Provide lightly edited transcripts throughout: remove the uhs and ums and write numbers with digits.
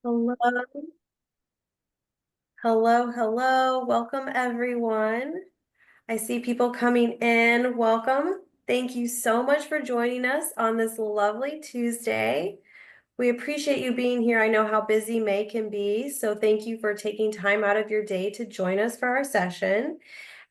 Hello, hello. Welcome, everyone. I see people coming in. Welcome. Thank you so much for joining us on this lovely Tuesday. We appreciate you being here. I know how busy May can be, so thank you for taking time out of your day to join us for our session.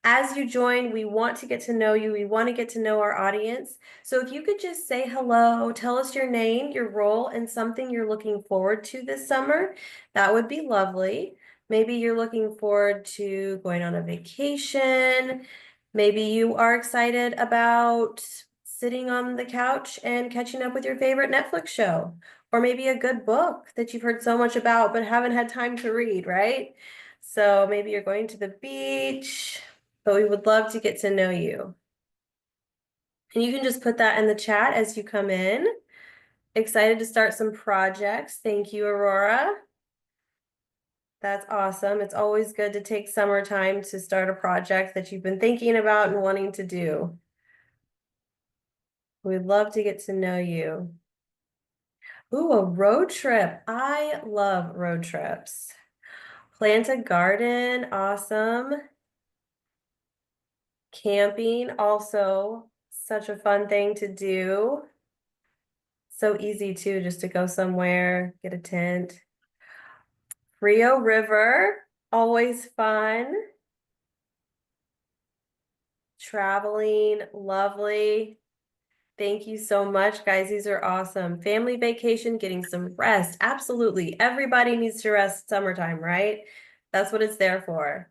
As you join, we want to get to know you. We want to get to know our audience. So if you could just say hello, tell us your name, your role, and something you're looking forward to this summer, that would be lovely. Maybe you're looking forward to going on a vacation. Maybe you are excited about sitting on the couch and catching up with your favorite Netflix show, or maybe a good book that you've heard so much about but haven't had time to read, right? So maybe you're going to the beach, but we would love to get to know you. And you can just put that in the chat as you come in. Excited to start some projects. Thank you, Aurora. That's awesome. It's always good to take summertime to start a project that you've been thinking about and wanting to do. We'd love to get to know you. Ooh, a road trip. I love road trips. Plant a garden, awesome. Camping, also such a fun thing to do. So easy too, just to go somewhere, get a tent. Rio River, always fun. Traveling, lovely. Thank you so much, guys. These are awesome. Family vacation, getting some rest. Absolutely. Everybody needs to rest summertime, right? That's what it's there for.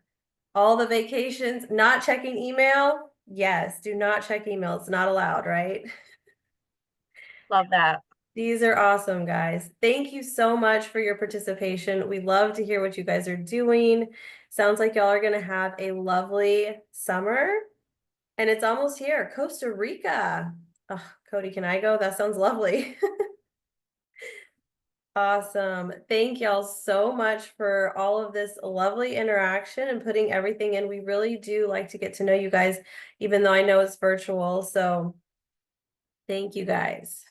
All the vacations, not checking email. Yes, do not check email. It's not allowed, right? Love that. These are awesome, guys. Thank you so much for your participation. We love to hear what you guys are doing. Sounds like y'all are going to have a lovely summer. And it's almost here, Costa Rica. Oh, Cody, can I go? That sounds lovely. Awesome. Thank y'all so much for all of this lovely interaction and putting everything in. We really do like to get to know you guys, even though I know it's virtual. So thank you guys.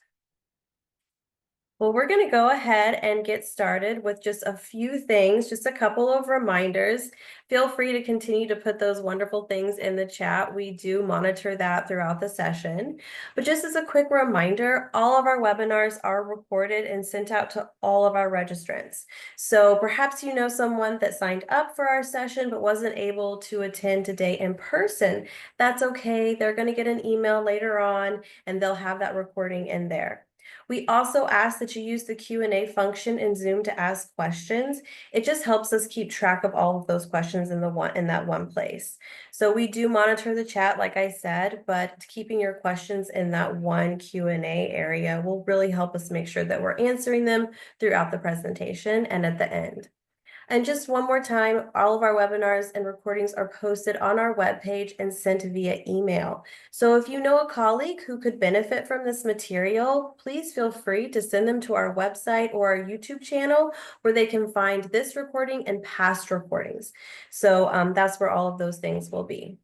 Well, we're going to go ahead and get started with just a few things, just a couple of reminders. Feel free to continue to put those wonderful things in the chat. We do monitor that throughout the session. But just as a quick reminder, all of our webinars are recorded and sent out to all of our registrants. So perhaps you know someone that signed up for our session but wasn't able to attend today in person. That's okay. They're going to get an email later on and they'll have that recording in there. We also ask that you use the Q&A function in Zoom to ask questions. It just helps us keep track of all of those questions in that one place. So we do monitor the chat, like I said, but keeping your questions in that one Q&A area will really help us make sure that we're answering them throughout the presentation and at the end. And just one more time, all of our webinars and recordings are posted on our webpage and sent via email. So if you know a colleague who could benefit from this material, please feel free to send them to our website or our YouTube channel where they can find this recording and past recordings. So that's where all of those things will be.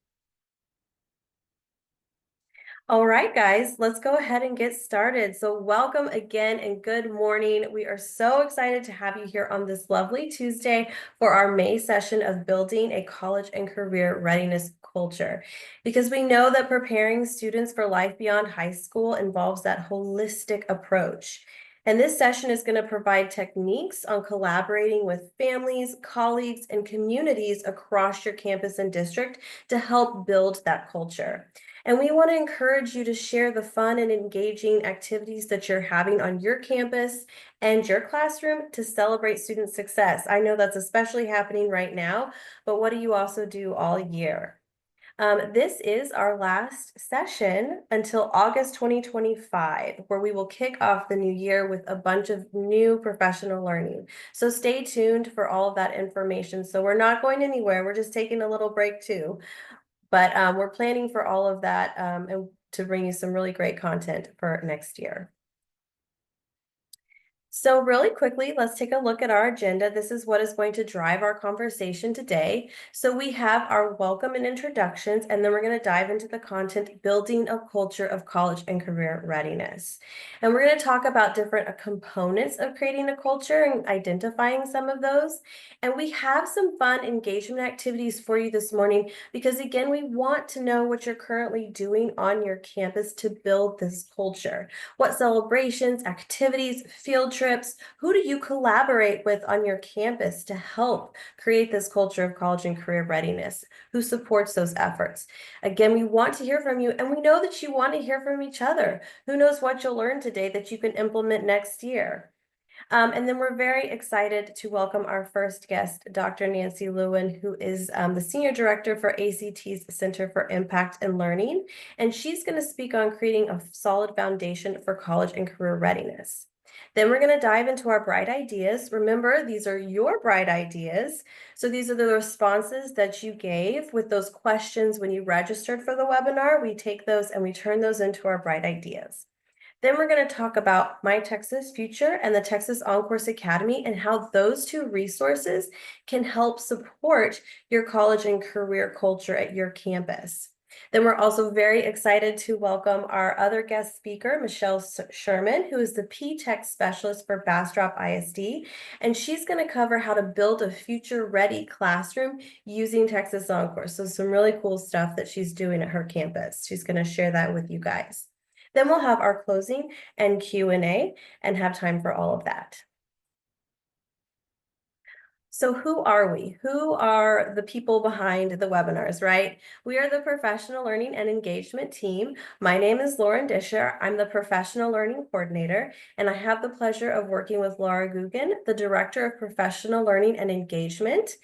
All right, guys, let's go ahead and get started. So welcome again and good morning. We are so excited to have you here on this lovely Tuesday for our May session of Building a College and Career Readiness Culture, because we know that preparing students for life beyond high school involves that holistic approach. And this session is going to provide techniques on collaborating with families, colleagues, and communities across your campus and district to help build that culture. And we want to encourage you to share the fun and engaging activities that you're having on your campus and your classroom to celebrate student success. I know that's especially happening right now, but what do you also do all year? This is our last session until August 2025, where we will kick off the new year with a bunch of new professional learning. So stay tuned for all of that information. So we're not going anywhere. We're just taking a little break too. But we're planning for all of that and to bring you some really great content for next year. So, really quickly, let's take a look at our agenda. This is what is going to drive our conversation today. So, we have our welcome and introductions, and then we're going to dive into the content building a culture of college and career readiness. And we're going to talk about different components of creating a culture and identifying some of those. And we have some fun engagement activities for you this morning because, again, we want to know what you're currently doing on your campus to build this culture. What celebrations, activities, field trips, who do you collaborate with on your campus to help create this culture of college and career readiness? Who supports those efforts? Again, we want to hear from you, and we know that you want to hear from each other. Who knows what you'll learn today that you can implement next year? And then we're very excited to welcome our first guest, Dr. Nancy Lewin, who is the Senior Director for ACT's Center for Impact and Learning. And she's going to speak on creating a solid foundation for college and career readiness. Then we're going to dive into our bright ideas. Remember, these are your bright ideas. So these are the responses that you gave with those questions when you registered for the webinar. We take those and we turn those into our bright ideas. Then we're going to talk about My Texas Future and the Texas On-Course Academy and how those two resources can help support your college and career culture at your campus. Then we're also very excited to welcome our other guest speaker, Michelle Sherman, who is the P-Tech specialist for Bastrop ISD, and she's going to cover how to build a future-ready classroom using Texas On-Course. So some really cool stuff that she's doing at her campus. She's going to share that with you guys. Then we'll have our closing and Q&A and have time for all of that. So who are we? Who are the people behind the webinars, right? We are the professional learning and engagement team. My name is Lauren Disher. I'm the professional learning coordinator, and I have the pleasure of working with Laura Guggen, the director of professional learning and engagement.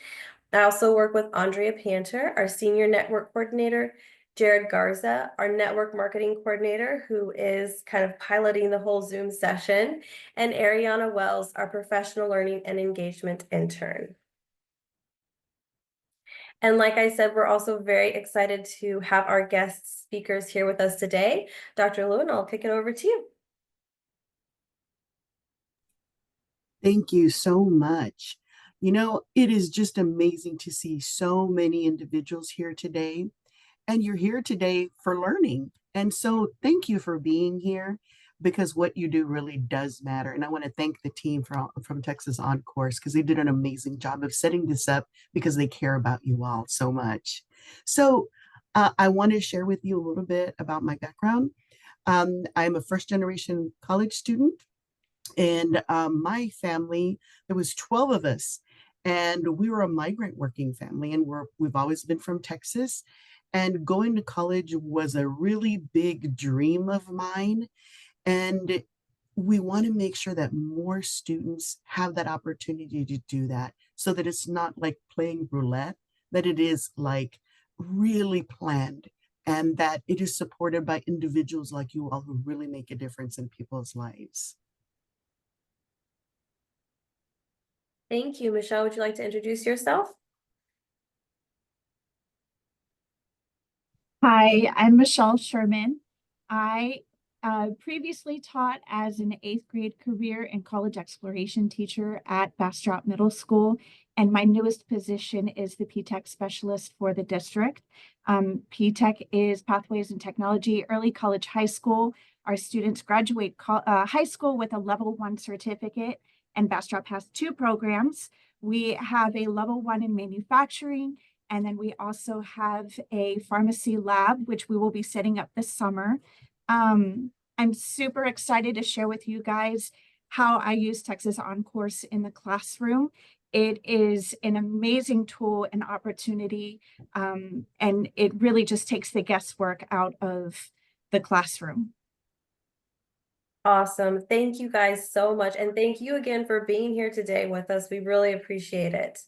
I also work with Andrea Panter, our senior network coordinator, Jared Garza, our network marketing coordinator, who is kind of piloting the whole Zoom session, and Ariana Wells, our professional learning and engagement intern. And like I said, we're also very excited to have our guest speakers here with us today. Dr. Lewin, I'll kick it over to you. Thank you so much. You know, it is just amazing to see so many individuals here today, and you're here today for learning. And so thank you for being here because what you do really does matter. And I want to thank the team from Texas On Course because they did an amazing job of setting this up because they care about you all so much. So I want to share with you a little bit about my background. I'm a first generation college student and my family, there was 12 of us, and we were a migrant working family, and we've always been from Texas. And going to college was a really big dream of mine. And we want to make sure that more students have that opportunity to do that so that it's not like playing roulette, that it is like really planned and that it is supported by individuals like you all who really make a difference in people's lives. Thank you. Michelle, would you like to introduce yourself? Hi, I'm Michelle Sherman. I previously taught as an eighth grade career and college exploration teacher at Bastrop Middle School, and my newest position is the P-Tech specialist for the district. P-Tech is Pathways in Technology Early College High School. Our students graduate high school with a level 1 certificate, and Bastrop has 2 programs. We have a level 1 in manufacturing, and then we also have a pharmacy lab, which we will be setting up this summer. I'm super excited to share with you guys how I use Texas On Course in the classroom. It is an amazing tool and opportunity, and it really just takes the guesswork out of the classroom. Awesome. Thank you guys so much. And thank you again for being here today with us. We really appreciate it.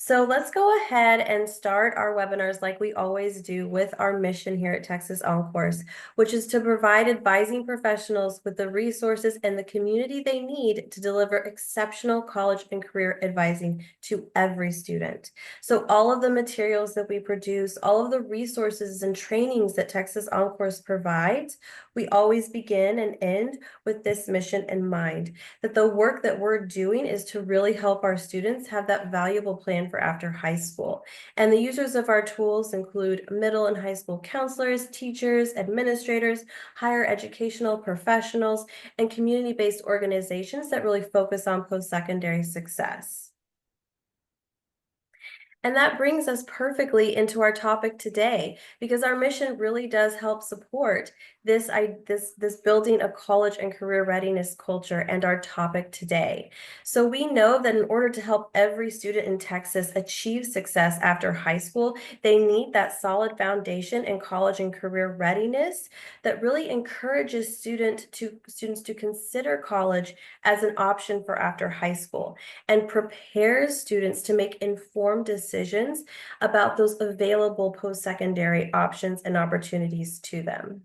So let's go ahead and start our webinars like we always do with our mission here at Texas OnCourse, which is to provide advising professionals with the resources and the community they need to deliver exceptional college and career advising to every student. So all of the materials that we produce, all of the resources and trainings that Texas OnCourse provides, we always begin and end with this mission in mind, that the work that we're doing is to really help our students have that valuable plan for after high school. And the users of our tools include middle and high school counselors, teachers, administrators, higher educational professionals, and community-based organizations that really focus on post-secondary success. And that brings us perfectly into our topic today, because our mission really does help support this building a college and career readiness culture and our topic today. So we know that in order to help every student in Texas achieve success after high school, they need that solid foundation in college and career readiness that really encourages students to consider college as an option for after high school, and prepares students to make informed decisions about those available post-secondary options and opportunities to them.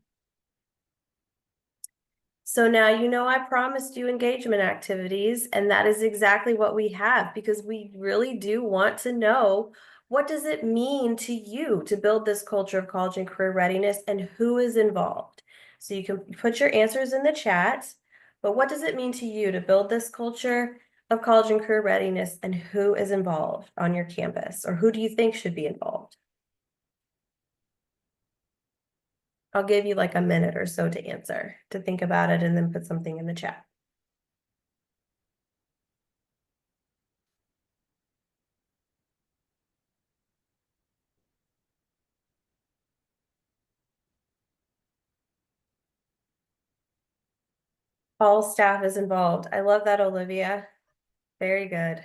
So now you know I promised you engagement activities, and that is exactly what we have, because we really do want to know, what does it mean to you to build this culture of college and career readiness, and who is involved? So you can put your answers in the chat, but what does it mean to you to build this culture of college and career readiness, and who is involved on your campus, or who do you think should be involved? I'll give you like a minute or so to answer, to think about it, and then put something in the chat. All staff is involved. I love that, Olivia. Very good.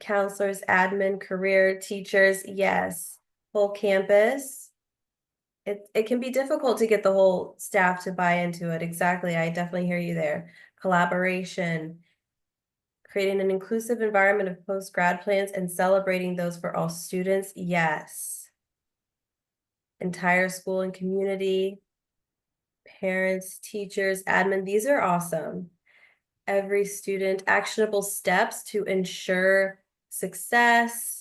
Counselors, admin, career, teachers, yes. Whole campus. It can be difficult to get the whole staff to buy into it. Exactly. I definitely hear you there. Collaboration, creating an inclusive environment of post-grad plans and celebrating those for all students. Yes. Entire school and community, parents, teachers, admin. These are awesome. Every student, actionable steps to ensure success,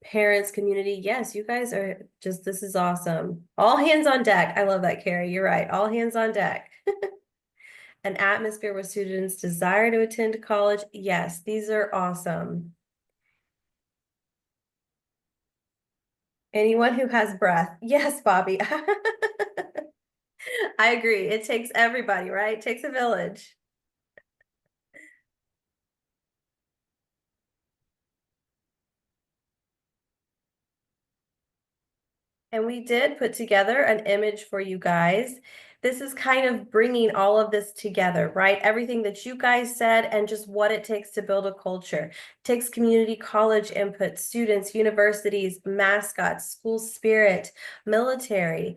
parents, community. Yes, you guys are just, this is awesome. All hands on deck. I love that, Carrie. You're right. All hands on deck. An atmosphere where students desire to attend college. Yes, these are awesome. Anyone who has breath. Yes, Bobby. I agree. It takes everybody, right? It takes a village. And we did put together an image for you guys. This is kind of bringing all of this together, right? Everything that you guys said and just what it takes to build a culture. It takes community college input, students, universities, mascots, school spirit, military,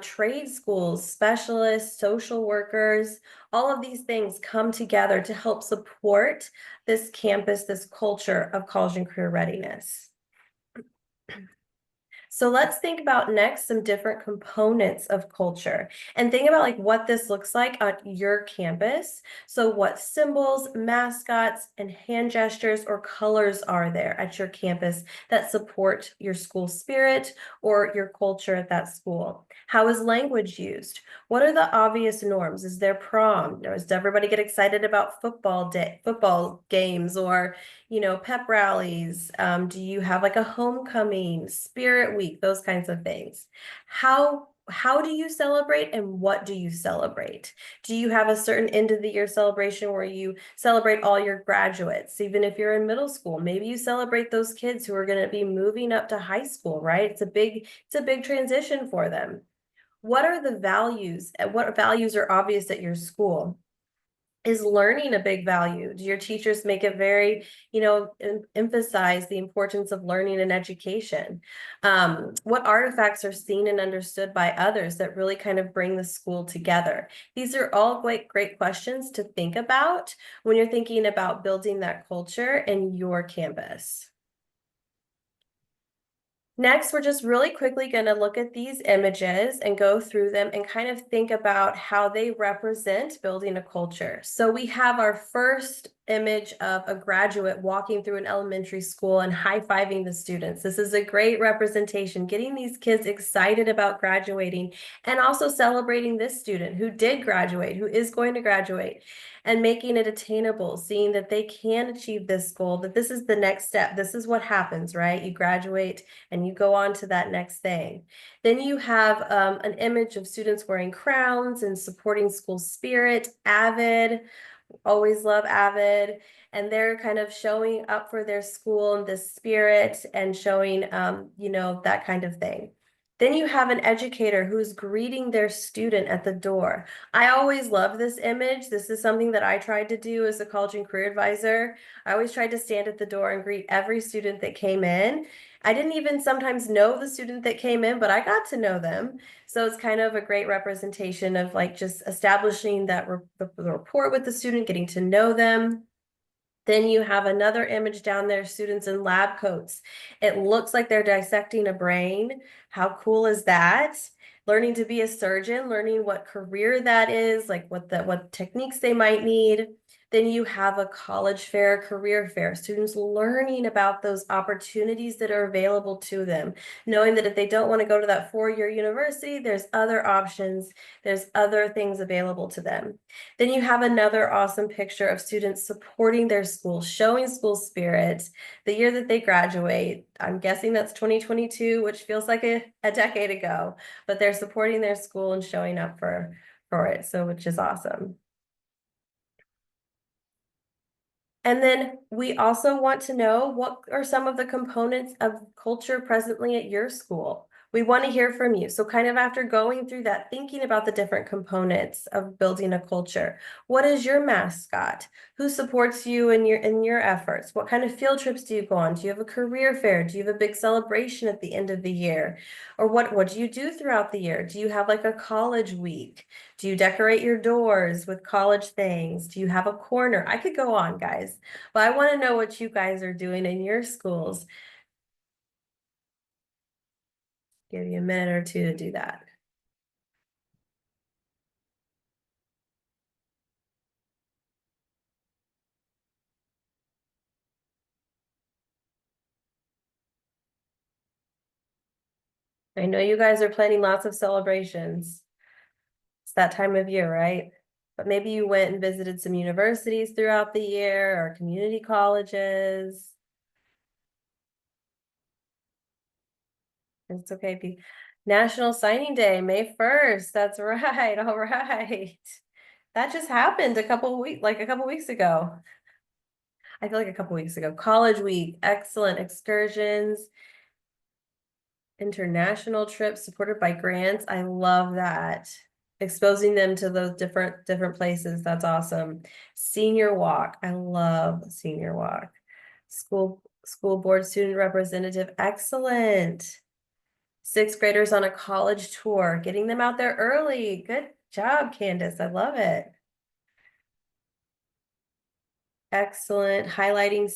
trade schools, specialists, social workers. All of these things come together to help support this campus, this culture of college and career readiness. So let's think about next some different components of culture, and think about like what this looks like on your campus. So what symbols, mascots, and hand gestures or colors are there at your campus that support your school spirit or your culture at that school? How is language used? What are the obvious norms? Is there prom? Does everybody get excited about football games, or pep rallies? Do you have like a homecoming, spirit week, those kinds of things? How do you celebrate, and what do you celebrate? Do you have a certain end of the year celebration where you celebrate all your graduates? Even if you're in middle school, maybe you celebrate those kids who are going to be moving up to high school, right? It's a big transition for them. What are the values, and what values are obvious at your school? Is learning a big value? Do your teachers make it very, emphasize the importance of learning and education? What artifacts are seen and understood by others that really kind of bring the school together? These are all great questions to think about when you're thinking about building that culture in your campus. Next, we're just really quickly going to look at these images and go through them and kind of think about how they represent building a culture. So we have our first image of a graduate walking through an elementary school and high-fiving the students. This is a great representation, getting these kids excited about graduating and also celebrating this student who did graduate, who is going to graduate, and making it attainable, seeing that they can achieve this goal, that this is the next step. This is what happens, right? You graduate and you go on to that next thing. Then you have an image of students wearing crowns and supporting school spirit. Avid, always love Avid, and they're kind of showing up for their school and the spirit and showing, that kind of thing. Then you have an educator who's greeting their student at the door. I always love this image. This is something that I tried to do as a college and career advisor. I always tried to stand at the door and greet every student that came in. I didn't even sometimes know the student that came in, but I got to know them. So it's kind of a great representation of like just establishing that the rapport with the student, getting to know them. Then you have another image down there, students in lab coats. It looks like they're dissecting a brain. How cool is that? Learning to be a surgeon, learning what career that is, like what techniques they might need. Then you have a college fair, career fair, students learning about those opportunities that are available to them, knowing that if they don't want to go to that four-year university, there's other options, there's other things available to them. Then you have another awesome picture of students supporting their school, showing school spirit, the year that they graduate. I'm guessing that's 2022, which feels like a decade ago, but they're supporting their school and showing up for it, so which is awesome. And then we also want to know what are some of the components of culture presently at your school. We want to hear from you. So kind of after going through that, thinking about the different components of building a culture. What is your mascot? Who supports you in your efforts? What kind of field trips do you go on? Do you have a career fair? Do you have a big celebration at the end of the year? Or what do you do throughout the year? Do you have like a college week? Do you decorate your doors with college things? Do you have a corner? I could go on, guys, but I want to know what you guys are doing in your schools. Give you a minute or two to do that. I know you guys are planning lots of celebrations. It's that time of year, right? But maybe you went and visited some universities throughout the year or community colleges. It's okay. National Signing Day, May 1st. That's right. All right. That just happened a couple weeks ago. I feel like a couple weeks ago. College week, excellent excursions, international trips supported by grants. I love that. Exposing them to those different places. That's awesome. Senior walk. I love senior walk. School board student representative. Excellent. Sixth graders on a college tour, getting them out there early. Good job, Candace. I love it. Excellent. Highlighting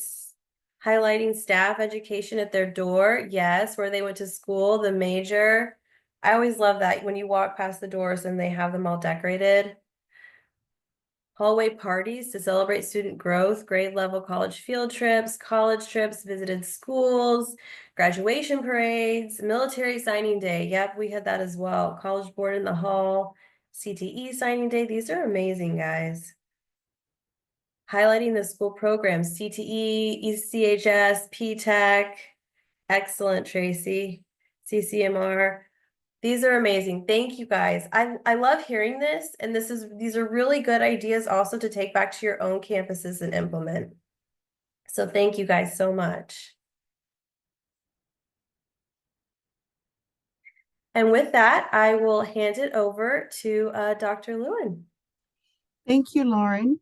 staff education at their door. Yes, where they went to school, the major. I always love that when you walk past the doors and they have them all decorated. Hallway parties to celebrate student growth, grade level college field trips, college trips, visited schools, graduation parades, military signing day. Yep, we had that as well. College board in the hall, CTE signing day. These are amazing, guys. Highlighting the school programs, CTE, ECHS, PTech. Excellent, Tracy. CCMR. These are amazing. Thank you guys. I love hearing this, and these are really good ideas also to take back to your own campuses and implement. So thank you guys so much. And with that, I will hand it over to Dr. Lewin. Thank you, Lauren.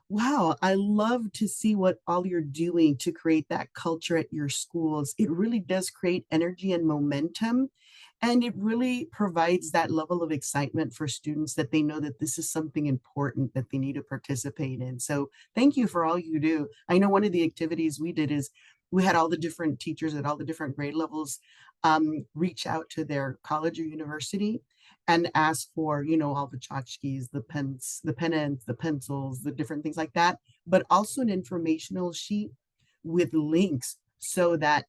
Wow, I love to see what all you're doing to create that culture at your schools. It really does create energy and momentum, and it really provides that level of excitement for students that they know that this is something important that they need to participate in. So, thank you for all you do. I know one of the activities we did is we had all the different teachers at all the different grade levels reach out to their college or university and ask for, all the tchotchkes, the pens, the pen ends, the pencils, the different things like that, but also an informational sheet with links so that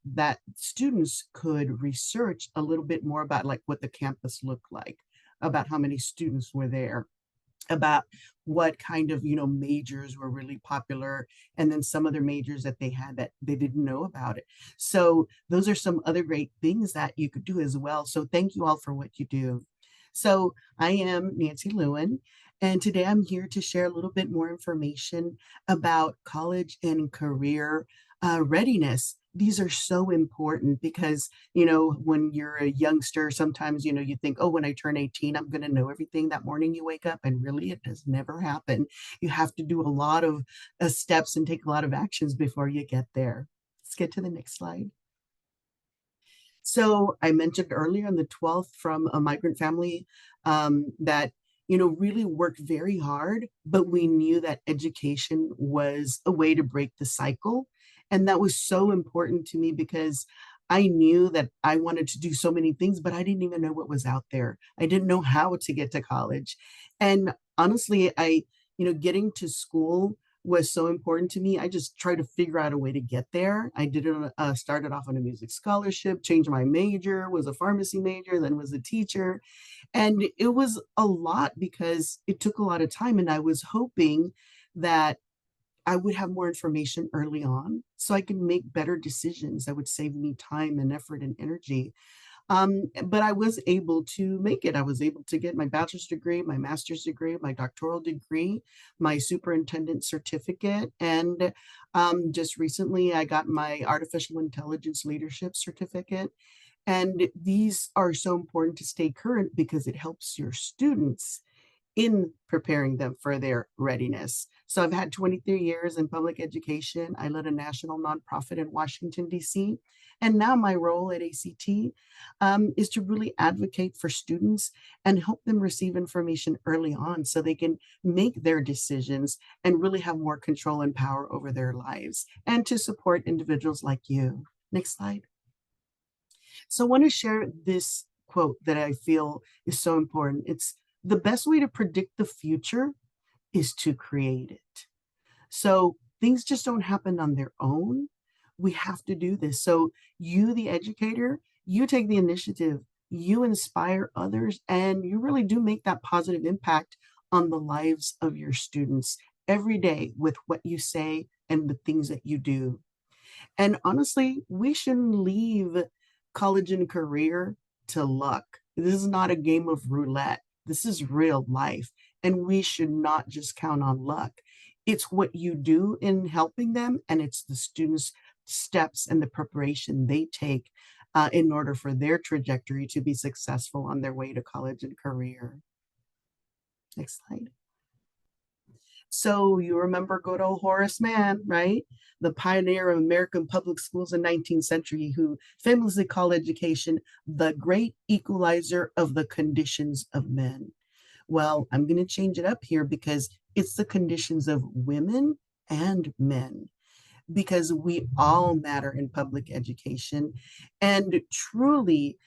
students could research a little bit more about like what the campus looked like, about how many students were there, about what kind of majors were really popular, and then some other majors that they had that they didn't know about it. So those are some other great things that you could do as well. So thank you all for what you do. So I am Nancy Lewin, and today I'm here to share a little bit more information about college and career readiness. These are so important because, when you're a youngster, sometimes, you think, oh, when I turn 18, I'm going to know everything that morning you wake up. And really, it does never happen. You have to do a lot of steps and take a lot of actions before you get there. Let's get to the next slide. So I mentioned earlier on the 12th from a migrant family that, really worked very hard, but we knew that education was a way to break the cycle. And that was so important to me because I knew that I wanted to do so many things, but I didn't even know what was out there. I didn't know how to get to college. And honestly, getting to school was so important to me. I just tried to figure out a way to get there. I did it, started off on a music scholarship, changed my major, was a pharmacy major, then was a teacher. And it was a lot because it took a lot of time. And I was hoping that I would have more information early on so I could make better decisions that would save me time and effort and energy. But I was able to make it. I was able to get my bachelor's degree, my master's degree, my doctoral degree, my superintendent certificate, and just recently I got my artificial intelligence leadership certificate. And these are so important to stay current because it helps your students in preparing them for their readiness. So I've had 23 years in public education. I led a national nonprofit in Washington, D.C. And now my role at ACT is to really advocate for students and help them receive information early on so they can make their decisions and really have more control and power over their lives, and to support individuals like you. Next slide. So I want to share this quote that I feel is so important. It's the best way to predict the future is to create it. So things just don't happen on their own. We have to do this. So you, the educator, you take the initiative, you inspire others, and you really do make that positive impact on the lives of your students every day with what you say and the things that you do. And honestly, we shouldn't leave college and career to luck. This is not a game of roulette. This is real life. And we should not just count on luck. It's what you do in helping them, and it's the students' steps and the preparation they take in order for their trajectory to be successful on their way to college and career. Next slide. So you remember good old Horace Mann, right? The pioneer of American public schools in the 19th century, who famously called education the great equalizer of the conditions of men. Well, I'm going to change it up here because it's the conditions of women and men, because we all matter in public education. And truly,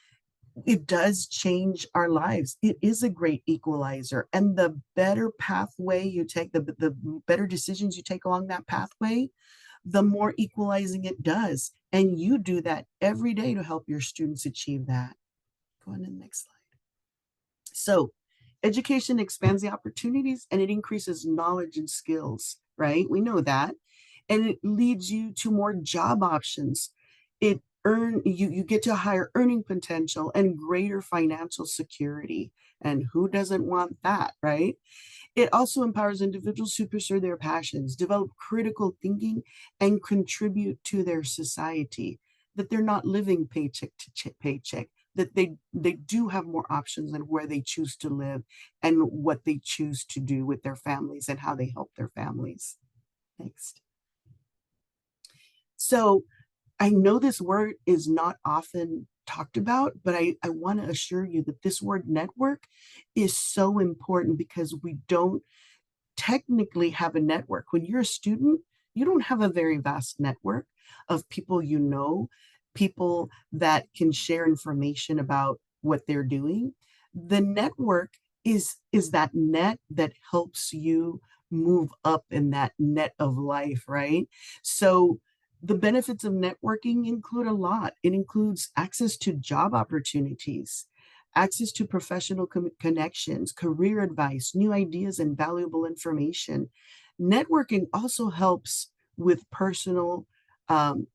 it does change our lives. It is a great equalizer. And the better pathway you take, the better decisions you take along that pathway, the more equalizing it does. And you do that every day to help your students achieve that. Go on to the next slide. So education expands the opportunities and it increases knowledge and skills, right? We know that. And it leads you to more job options. You get to higher earning potential and greater financial security. And who doesn't want that, right? It also empowers individuals to pursue their passions, develop critical thinking, and contribute to their society, that they're not living paycheck to paycheck. that they do have more options in where they choose to live and what they choose to do with their families and how they help their families. Next. So I know this word is not often talked about, but I want to assure you that this word network is so important because we don't technically have a network. When you're a student, you don't have a very vast network of people you know, people that can share information about what they're doing. The network is that net that helps you move up in that net of life, right? So the benefits of networking include a lot. It includes access to job opportunities, access to professional connections, career advice, new ideas, and valuable information. Networking also helps with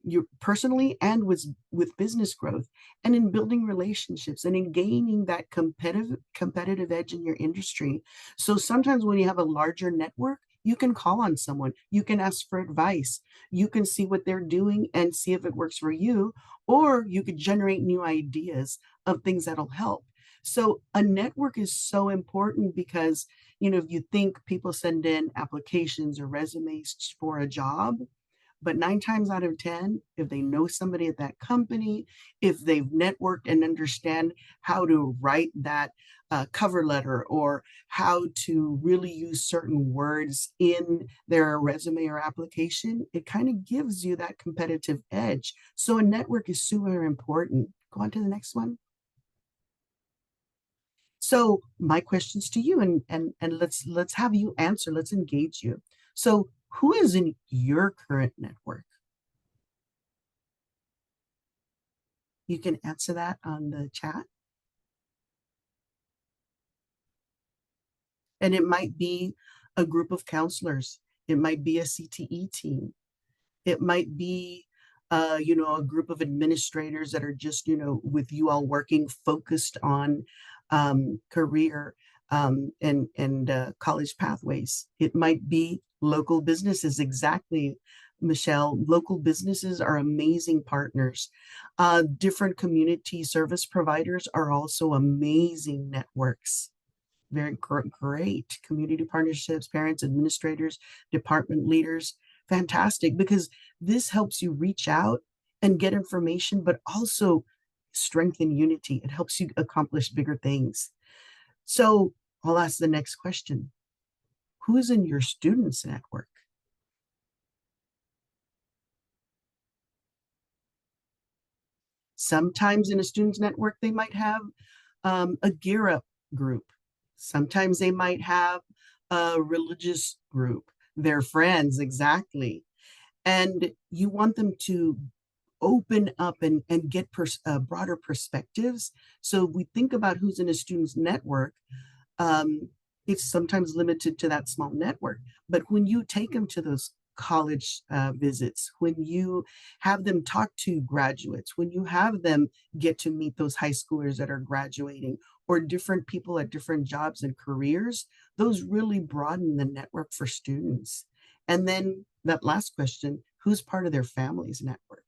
you personally and with business growth and in building relationships and in gaining that competitive edge in your industry. So sometimes when you have a larger network, you can call on someone, you can ask for advice, you can see what they're doing and see if it works for you, or you could generate new ideas of things that'll help. So a network is so important because, if you think people send in applications or resumes for a job, but 9 times out of 10, if they know somebody at that company, if they've networked and understand how to write that cover letter or how to really use certain words in their resume or application, it kind of gives you that competitive edge. So a network is super important. Go on to the next one. So my questions to you, and let's have you answer. Let's engage you. So who is in your current network? You can answer that on the chat. And it might be a group of counselors. It might be a CTE team. It might be, a group of administrators that are just, with you all working focused on career and college pathways. It might be local businesses. Exactly, Michelle. Local businesses are amazing partners. Different community service providers are also amazing networks. Very great community partnerships, parents, administrators, department leaders. Fantastic, because this helps you reach out and get information, but also strengthen unity. It helps you accomplish bigger things. So I'll ask the next question. Who's in your students' network? Sometimes in a students' network, they might have a Gear Up group. Sometimes they might have a religious group, their friends, exactly. And you want them to open up and get broader perspectives. So if we think about who's in a student's network, um, it's sometimes limited to that small network. But when you take them to those college visits, when you have them talk to graduates, when you have them get to meet those high schoolers that are graduating or different people at different jobs and careers, those really broaden the network for students. And then that last question, who's part of their family's network?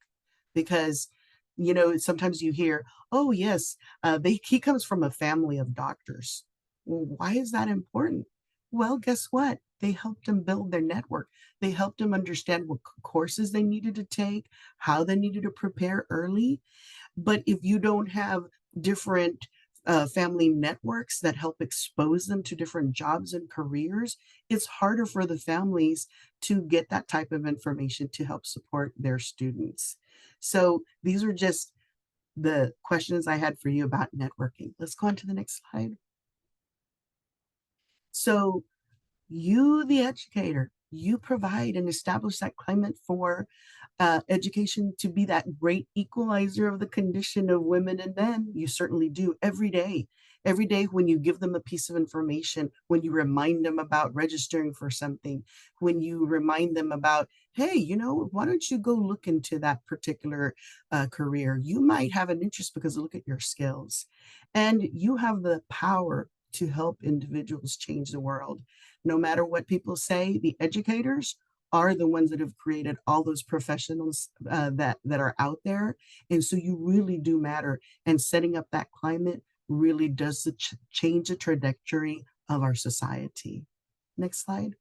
Because sometimes you hear, oh yes, he comes from a family of doctors. Well, why is that important? Well, guess what? They helped him build their network. They helped him understand what courses they needed to take, how they needed to prepare early. But if you don't have different family networks that help expose them to different jobs and careers, it's harder for the families to get that type of information to help support their students. So these are just the questions I had for you about networking. Let's go on to the next slide. So you, the educator, you provide and establish that climate for education to be that great equalizer of the condition of women and men. You certainly do every day. Every day when you give them a piece of information, when you remind them about registering for something, when you remind them about, hey, why don't you go look into that particular career? You might have an interest because look at your skills. And you have the power to help individuals change the world. No matter what people say, the educators are the ones that have created all those professionals that are out there. And so you really do matter. And setting up that climate really does change the trajectory of our society. Next slide.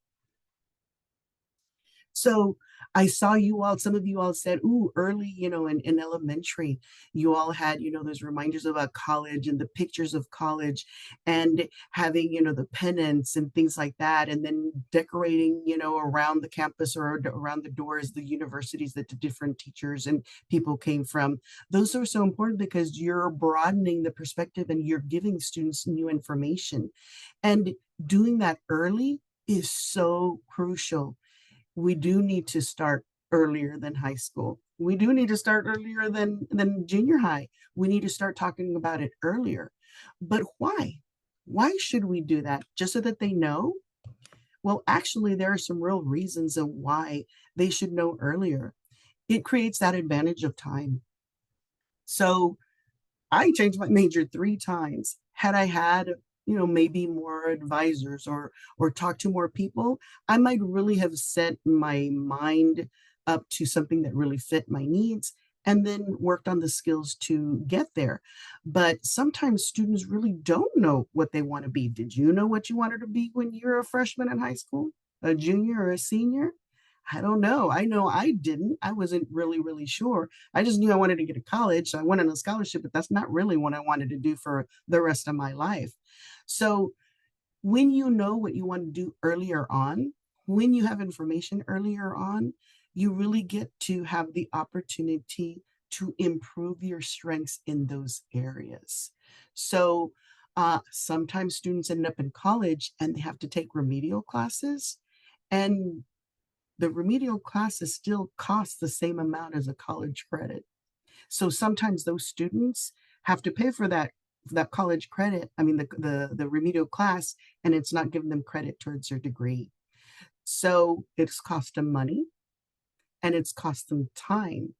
So I saw you all, some of you all said, ooh, early, in elementary, you all had, those reminders about college and the pictures of college and having, the pennants and things like that. And then decorating, around the campus or around the doors, the universities that the different teachers and people came from. Those are so important because you're broadening the perspective and you're giving students new information. And doing that early is so crucial. We do need to start earlier than high school. We do need to start earlier than junior high. We need to start talking about it earlier. But why? Why should we do that? Just so that they know? Well, actually, there are some real reasons of why they should know earlier. It creates that advantage of time. So I changed my major 3 times. Had I had, maybe more advisors or talk to more people, I might really have set my mind up to something that really fit my needs and then worked on the skills to get there. But sometimes students really don't know what they want to be. Did you know what you wanted to be when you were a freshman in high school, a junior or a senior? I don't know. I know I didn't. I wasn't really sure. I just knew I wanted to get to college. So I went on a scholarship, but that's not really what I wanted to do for the rest of my life. So when you know what you want to do earlier on, when you have information earlier on, you really get to have the opportunity to improve your strengths in those areas. So sometimes students end up in college and they have to take remedial classes. And the remedial classes still cost the same amount as a college credit. So sometimes those students have to pay for that college credit, I mean the remedial class, and it's not giving them credit towards their degree. So it's cost them money and it's cost them time.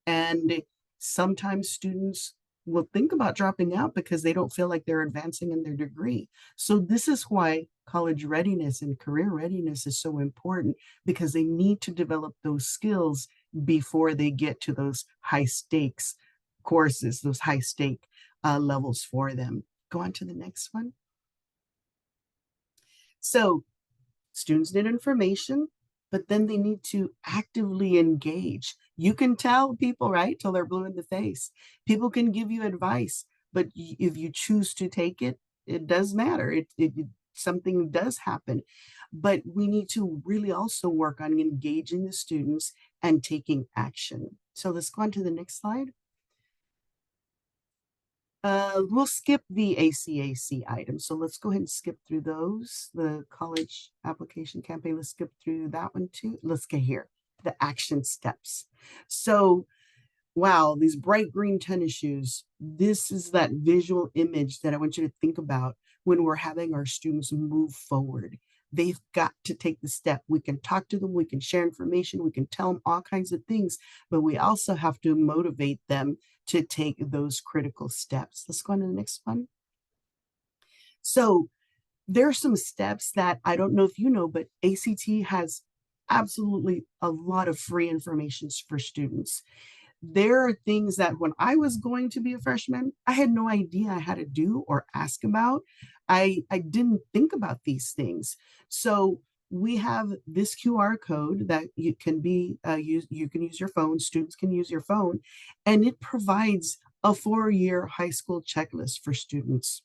And sometimes students will think about dropping out because they don't feel like they're advancing in their degree. So this is why college readiness and career readiness is so important, because they need to develop those skills before they get to those high stakes courses, those high stake levels for them. Go on to the next one. So students need information, but then they need to actively engage. You can tell people, right, till they're blue in the face. People can give you advice, but if you choose to take it, it does matter. Something does happen. But we need to really also work on engaging the students and taking action. So let's go on to the next slide. We'll skip the ACAC items. So let's go ahead and skip through those. The college application campaign, let's skip through that one too. Let's get here, the action steps. So, wow, these bright green tennis shoes. This is that visual image that I want you to think about when we're having our students move forward. They've got to take the step. We can talk to them, we can share information, we can tell them all kinds of things, but we also have to motivate them to take those critical steps. Let's go on to the next one. So there are some steps that I don't know if you know, but ACT has absolutely a lot of free information for students. There are things that when I was going to be a freshman, I had no idea I had to do or ask about. I didn't think about these things. So we have this QR code that you can you can use your phone, students can use your phone, and it provides a 4-year high school checklist for students.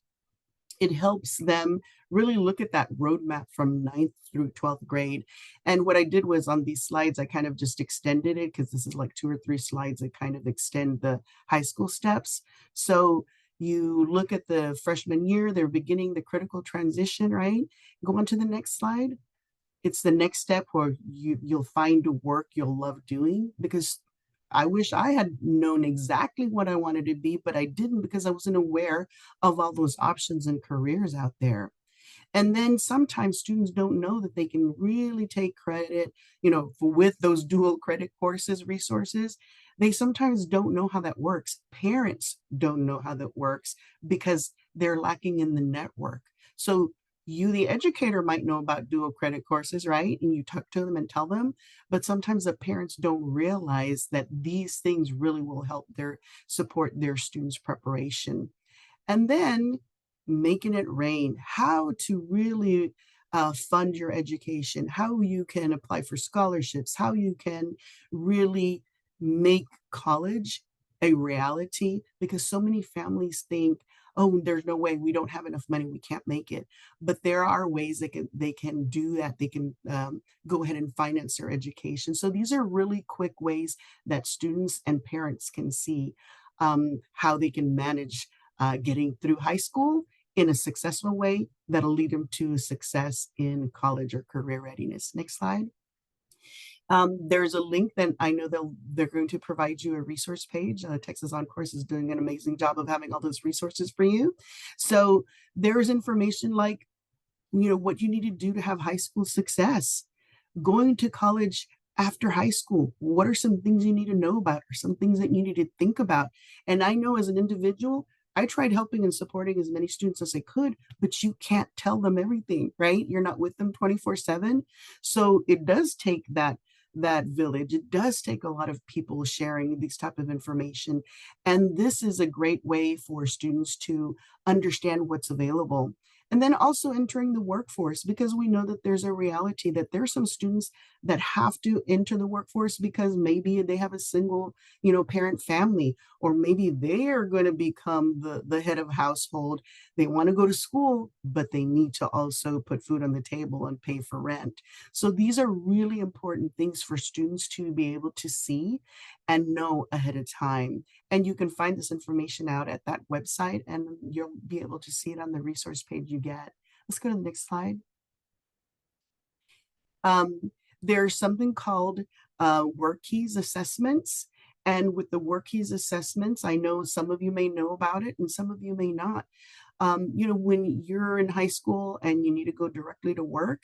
It helps them really look at that roadmap from 9th through 12th grade. And what I did was on these slides, I kind of just extended it because this is like 2 or 3 slides that kind of extend the high school steps. So you look at the freshman year, they're beginning the critical transition, right? Go on to the next slide. It's the next step where you'll find a work you'll love doing, because I wish I had known exactly what I wanted to be, but I didn't because I wasn't aware of all those options and careers out there. And then sometimes students don't know that they can really take credit, with those dual credit courses resources. They sometimes don't know how that works. Parents don't know how that works because they're lacking in the network. So You, the educator, might know about dual credit courses, right? And you talk to them and tell them, but sometimes the parents don't realize that these things really will help their support their students' preparation. And then making it rain, how to really fund your education, how you can apply for scholarships, how you can really make college a reality, because so many families think, oh, there's no way, we don't have enough money, we can't make it. But there are ways they can do that. They can go ahead and finance their education. So these are really quick ways that students and parents can see how they can manage getting through high school in a successful way that'll lead them to success in college or career readiness. Next slide. There's a link that I know they're going to provide you a resource page. Texas OnCourse is doing an amazing job of having all those resources for you. So there's information like, what you need to do to have high school success, going to college after high school. What are some things you need to know about, or some things that you need to think about? And I know as an individual, I tried helping and supporting as many students as I could, but you can't tell them everything, right? You're not with them 24/7. So it does take that village. It does take a lot of people sharing these type of information. And this is a great way for students to understand what's available. And then also entering the workforce, because we know that there's a reality that there's some students that have to enter the workforce because maybe they have a single, parent family, or maybe they are going to become the head of household. They want to go to school, but they need to also put food on the table and pay for rent. So these are really important things for students to be able to see and know ahead of time. And you can find this information out at that website, and you'll be able to see it on the resource page you get. Let's go to the next slide. There's something called work keys assessments. And with the work keys assessments, I know some of you may know about it and some of you may not. When you're in high school and you need to go directly to work,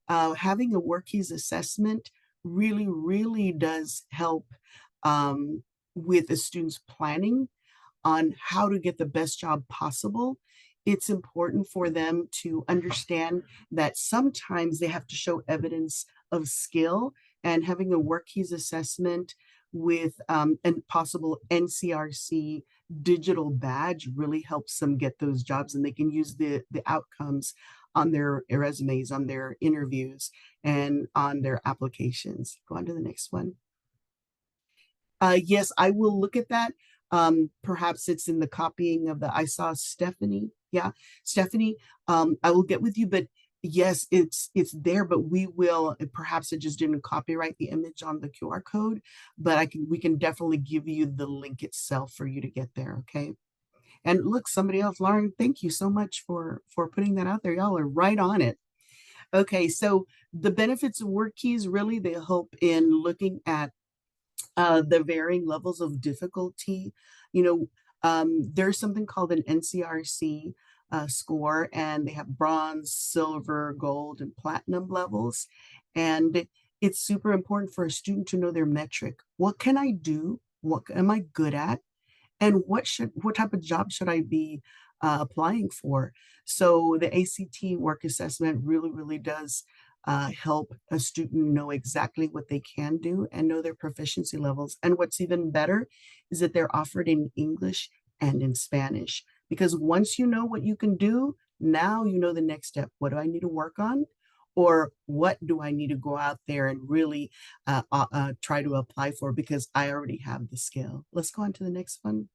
having a work keys assessment really, really does help with a student's planning on how to get the best job possible. It's important for them to understand that sometimes they have to show evidence of skill, and having a work keys assessment with and possible NCRC digital badge really helps them get those jobs, and they can use the outcomes on their resumes, on their interviews, and on their applications. Go on to the next one. Yes, I will look at that. Perhaps it's in the copying of I saw Stephanie. Yeah, Stephanie, I will get with you, but yes, it's there, but we will, perhaps it just didn't copyright the image on the QR code, but we can definitely give you the link itself for you to get there. Okay. And look, somebody else, Lauren, thank you so much for putting that out there. Y'all are right on it. Okay, so the benefits of work keys, really, they help in looking at the varying levels of difficulty. There's something called an NCRC score, and they have bronze, silver, gold, and platinum levels. And it's super important for a student to know their metric. What can I do? What am I good at? And what type of job should I be applying for? So the ACT work assessment really, really does help a student know exactly what they can do and know their proficiency levels. And what's even better is that they're offered in English and in Spanish, because once you know what you can do, now you know the next step. What do I need to work on? Or what do I need to go out there and really try to apply for, because I already have the skill. Let's go on to the next one.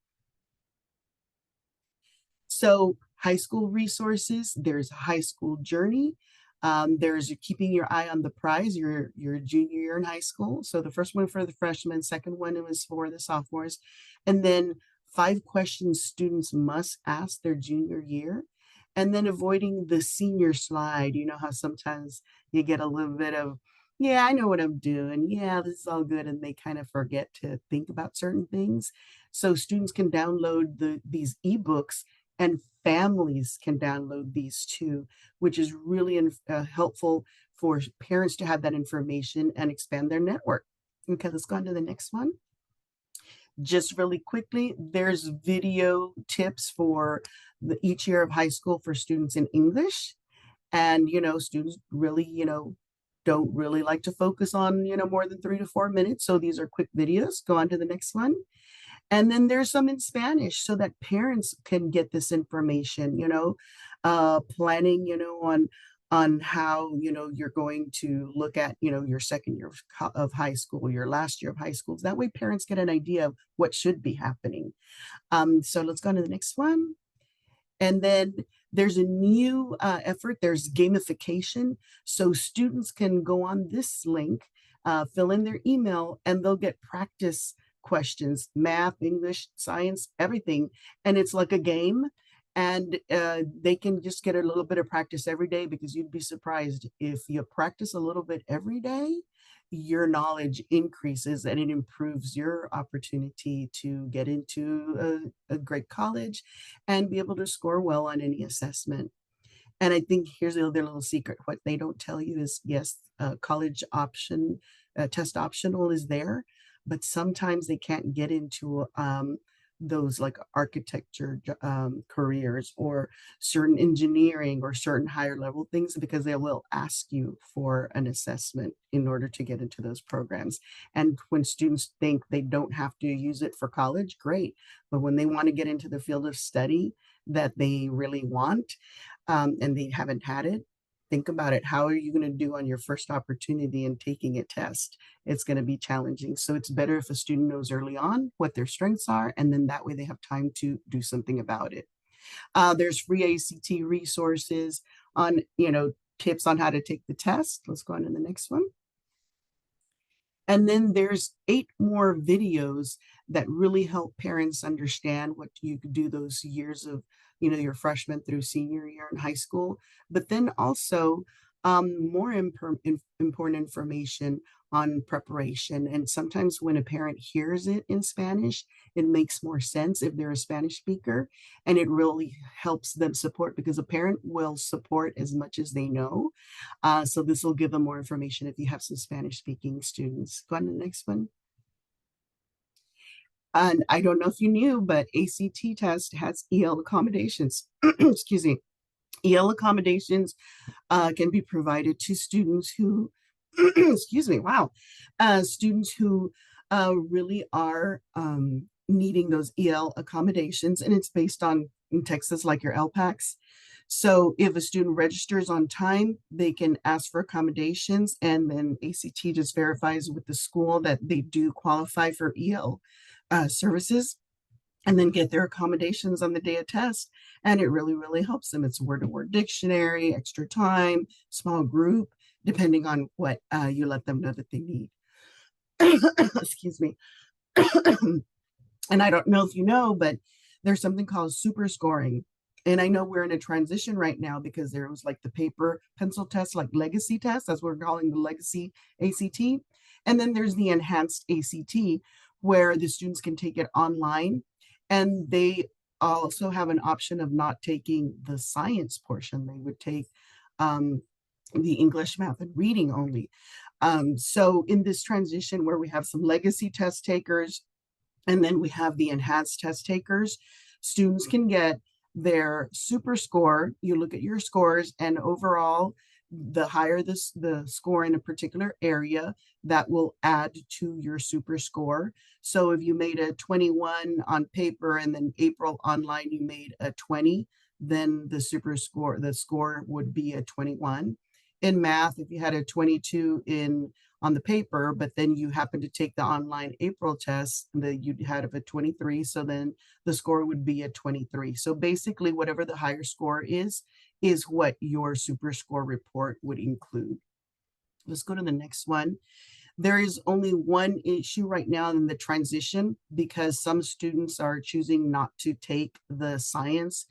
So high school resources, there's a high school journey. There's keeping your eye on the prize, your junior year in high school. So the first one for the freshmen, second one was for the sophomores. And then 5 questions students must ask their junior year. And then avoiding the senior slide. You know how sometimes you get a little bit of, yeah, I know what I'm doing. Yeah, this is all good. And they kind of forget to think about certain things. So students can download these ebooks, and families can download these too, which is really helpful for parents to have that information and expand their network. Okay, let's go on to the next one. Just really quickly, there's video tips for each year of high school for students in English. And, students really, don't really like to focus on, more than 3 to 4 minutes. So these are quick videos. Go on to the next one. And then there's some in Spanish so that parents can get this information, planning, on how, you're going to look at, your second year of high school, your last year of high school. That way parents get an idea of what should be happening. So let's go on to the next one. And then there's a new effort, there's gamification. So students can go on this link, fill in their email, and they'll get practice questions, math, English, science, everything. And it's like a game. And they can just get a little bit of practice every day, because you'd be surprised if you practice a little bit every day, your knowledge increases and it improves your opportunity to get into a great college and be able to score well on any assessment. And I think here's the other little secret. What they don't tell you is, yes, college option, test optional is there, but sometimes they can't get into those like architecture careers or certain engineering or certain higher level things, because they will ask you for an assessment in order to get into those programs. And when students think they don't have to use it for college, great. But when they want to get into the field of study that they really want, and they haven't had it, think about it. How are you going to do on your first opportunity in taking a test? It's going to be challenging. So it's better if a student knows early on what their strengths are, and then that way they have time to do something about it. There's free ACT resources on, tips on how to take the test. Let's go on to the next one. And then there's 8 more videos that really help parents understand what you could do those years of, your freshman through senior year in high school. But then also more important information on preparation. And sometimes when a parent hears it in Spanish, it makes more sense if they're a Spanish speaker, and it really helps them support, because a parent will support as much as they know. So this will give them more information if you have some Spanish speaking students. Go on to the next one. And I don't know if you knew, but ACT test has EL accommodations. Excuse me. EL accommodations can be provided to students who, excuse me, wow, students who really are needing those EL accommodations. And it's based on, in Texas, like your LPACs. So if a student registers on time, they can ask for accommodations, and then ACT just verifies with the school that they do qualify for EL services, and then get their accommodations on the day of test. And it really, really helps them. It's word-to-word dictionary, extra time, small group, depending on what you let them know that they need. Excuse me. And I don't know if you know, but there's something called super scoring. And I know we're in a transition right now, because there was like the paper pencil test, like legacy test. That's what we're calling the legacy ACT. And then there's the enhanced ACT, where the students can take it online. And they also have an option of not taking the science portion. They would take the English, math, and reading only. So in this transition where we have some legacy test takers, and then we have the enhanced test takers, students can get their super score. You look at your scores, and overall, the higher the score in a particular area, that will add to your super score. So if you made a 21 on paper, and then April online you made a 20, then the score would be a 21. In math, if you had a 22 on the paper, but then you happen to take the online April test, that you had of a 23, so then the score would be a 23. So basically, whatever the higher score is what your super score report would include. Let's go to the next one. There is only one issue right now in the transition, because some students are choosing not to take the science,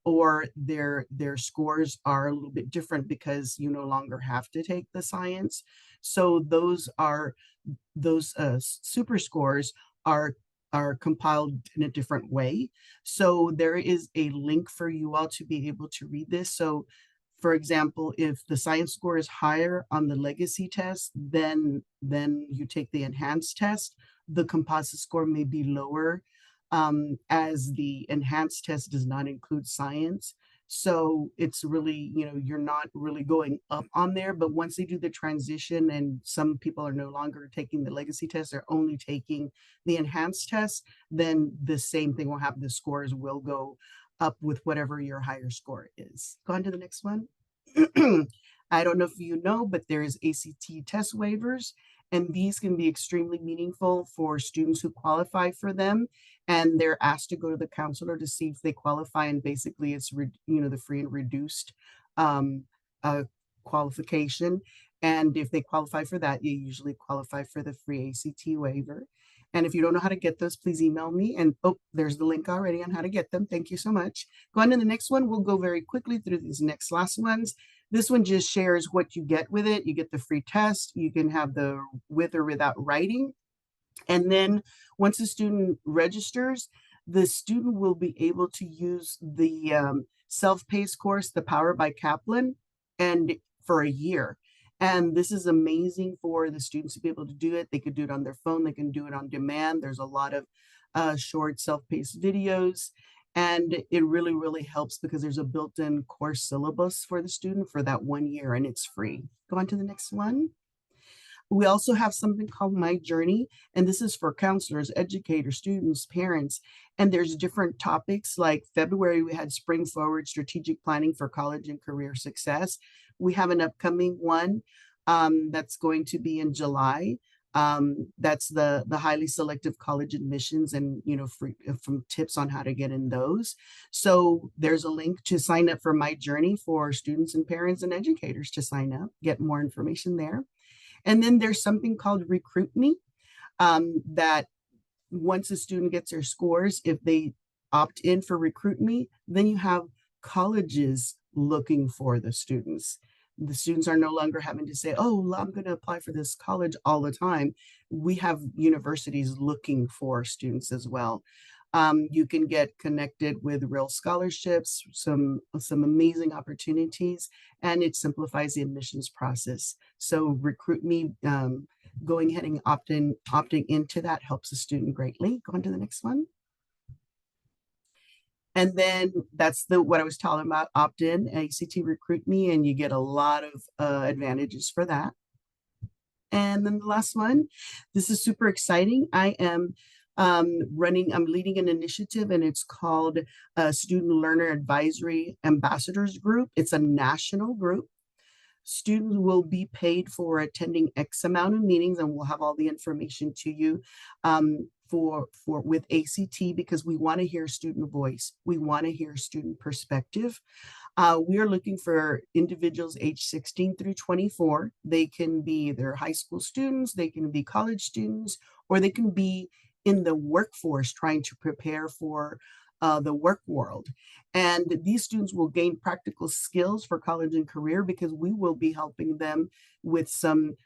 or their scores are a little bit different because you no longer have to take the science. So those super scores are compiled in a different way. So there is a link for you all to be able to read this. So for example, if the science score is higher on the legacy test, then you take the enhanced test, the composite score may be lower, as the enhanced test does not include science. So it's really, you're not really going up on there, but once they do the transition and some people are no longer taking the legacy test, they're only taking the enhanced test, then the same thing will happen. The scores will go up with whatever your higher score is. Go on to the next one. I don't know if you know, but there's ACT test waivers, and these can be extremely meaningful for students who qualify for them. And they're asked to go to the counselor to see if they qualify. And basically, it's the free and reduced um, uh, qualification. And if they qualify for that, you usually qualify for the free ACT waiver. And if you don't know how to get those, please email me. And oh, there's the link already on how to get them. Thank you so much. Go on to the next one. We'll go very quickly through these last ones. This one just shares what you get with it. You get the free test. You can have the with or without writing. And then once the student registers, the student will be able to use the self-paced course, The Power by Kaplan, and for a year. And this is amazing for the students to be able to do it. They could do it on their phone. They can do it on demand. There's a lot of short self-paced videos. And it really, really helps because there's a built-in course syllabus for the student for that 1 year, and it's free. Go on to the next one. We also have something called My Journey, and this is for counselors, educators, students, parents, and there's different topics. Like February, we had Spring Forward Strategic Planning for College and Career Success. We have an upcoming one that's going to be in July. That's the highly selective college admissions, and free, from tips on how to get in those. So there's a link to sign up for My Journey for students and parents and educators to sign up, get more information there. And then there's something called Recruit Me, that once a student gets their scores, if they opt in for Recruit Me, then you have colleges looking for the students. The students are no longer having to say, oh, I'm going to apply for this college all the time. We have universities looking for students as well. You can get connected with real scholarships, some amazing opportunities, and it simplifies the admissions process. So Recruit Me, going ahead and opting into that helps the student greatly. Go on to the next one. And then that's what I was talking about, opt-in, ACT Recruit Me, and you get a lot of advantages for that. And then the last one, this is super exciting. I am I'm leading an initiative, and it's called Student Learner Advisory Ambassadors Group. It's a national group. Students will be paid for attending X amount of meetings, and we'll have all the information to you with ACT, because we want to hear student voice. We want to hear student perspective. We are looking for individuals age 16 through 24. They can be either high school students, they can be college students, or they can be in the workforce trying to prepare for the work world. And these students will gain practical skills for college and career, because we will be helping them with some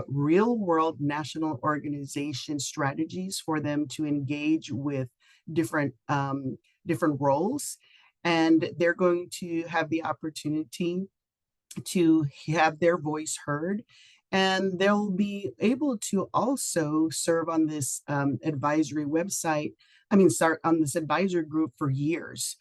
real world national organization strategies for them to engage with different roles. And they're going to have the opportunity to have their voice heard. And they'll be able to also serve on this advisory website. Start on this advisor group for years.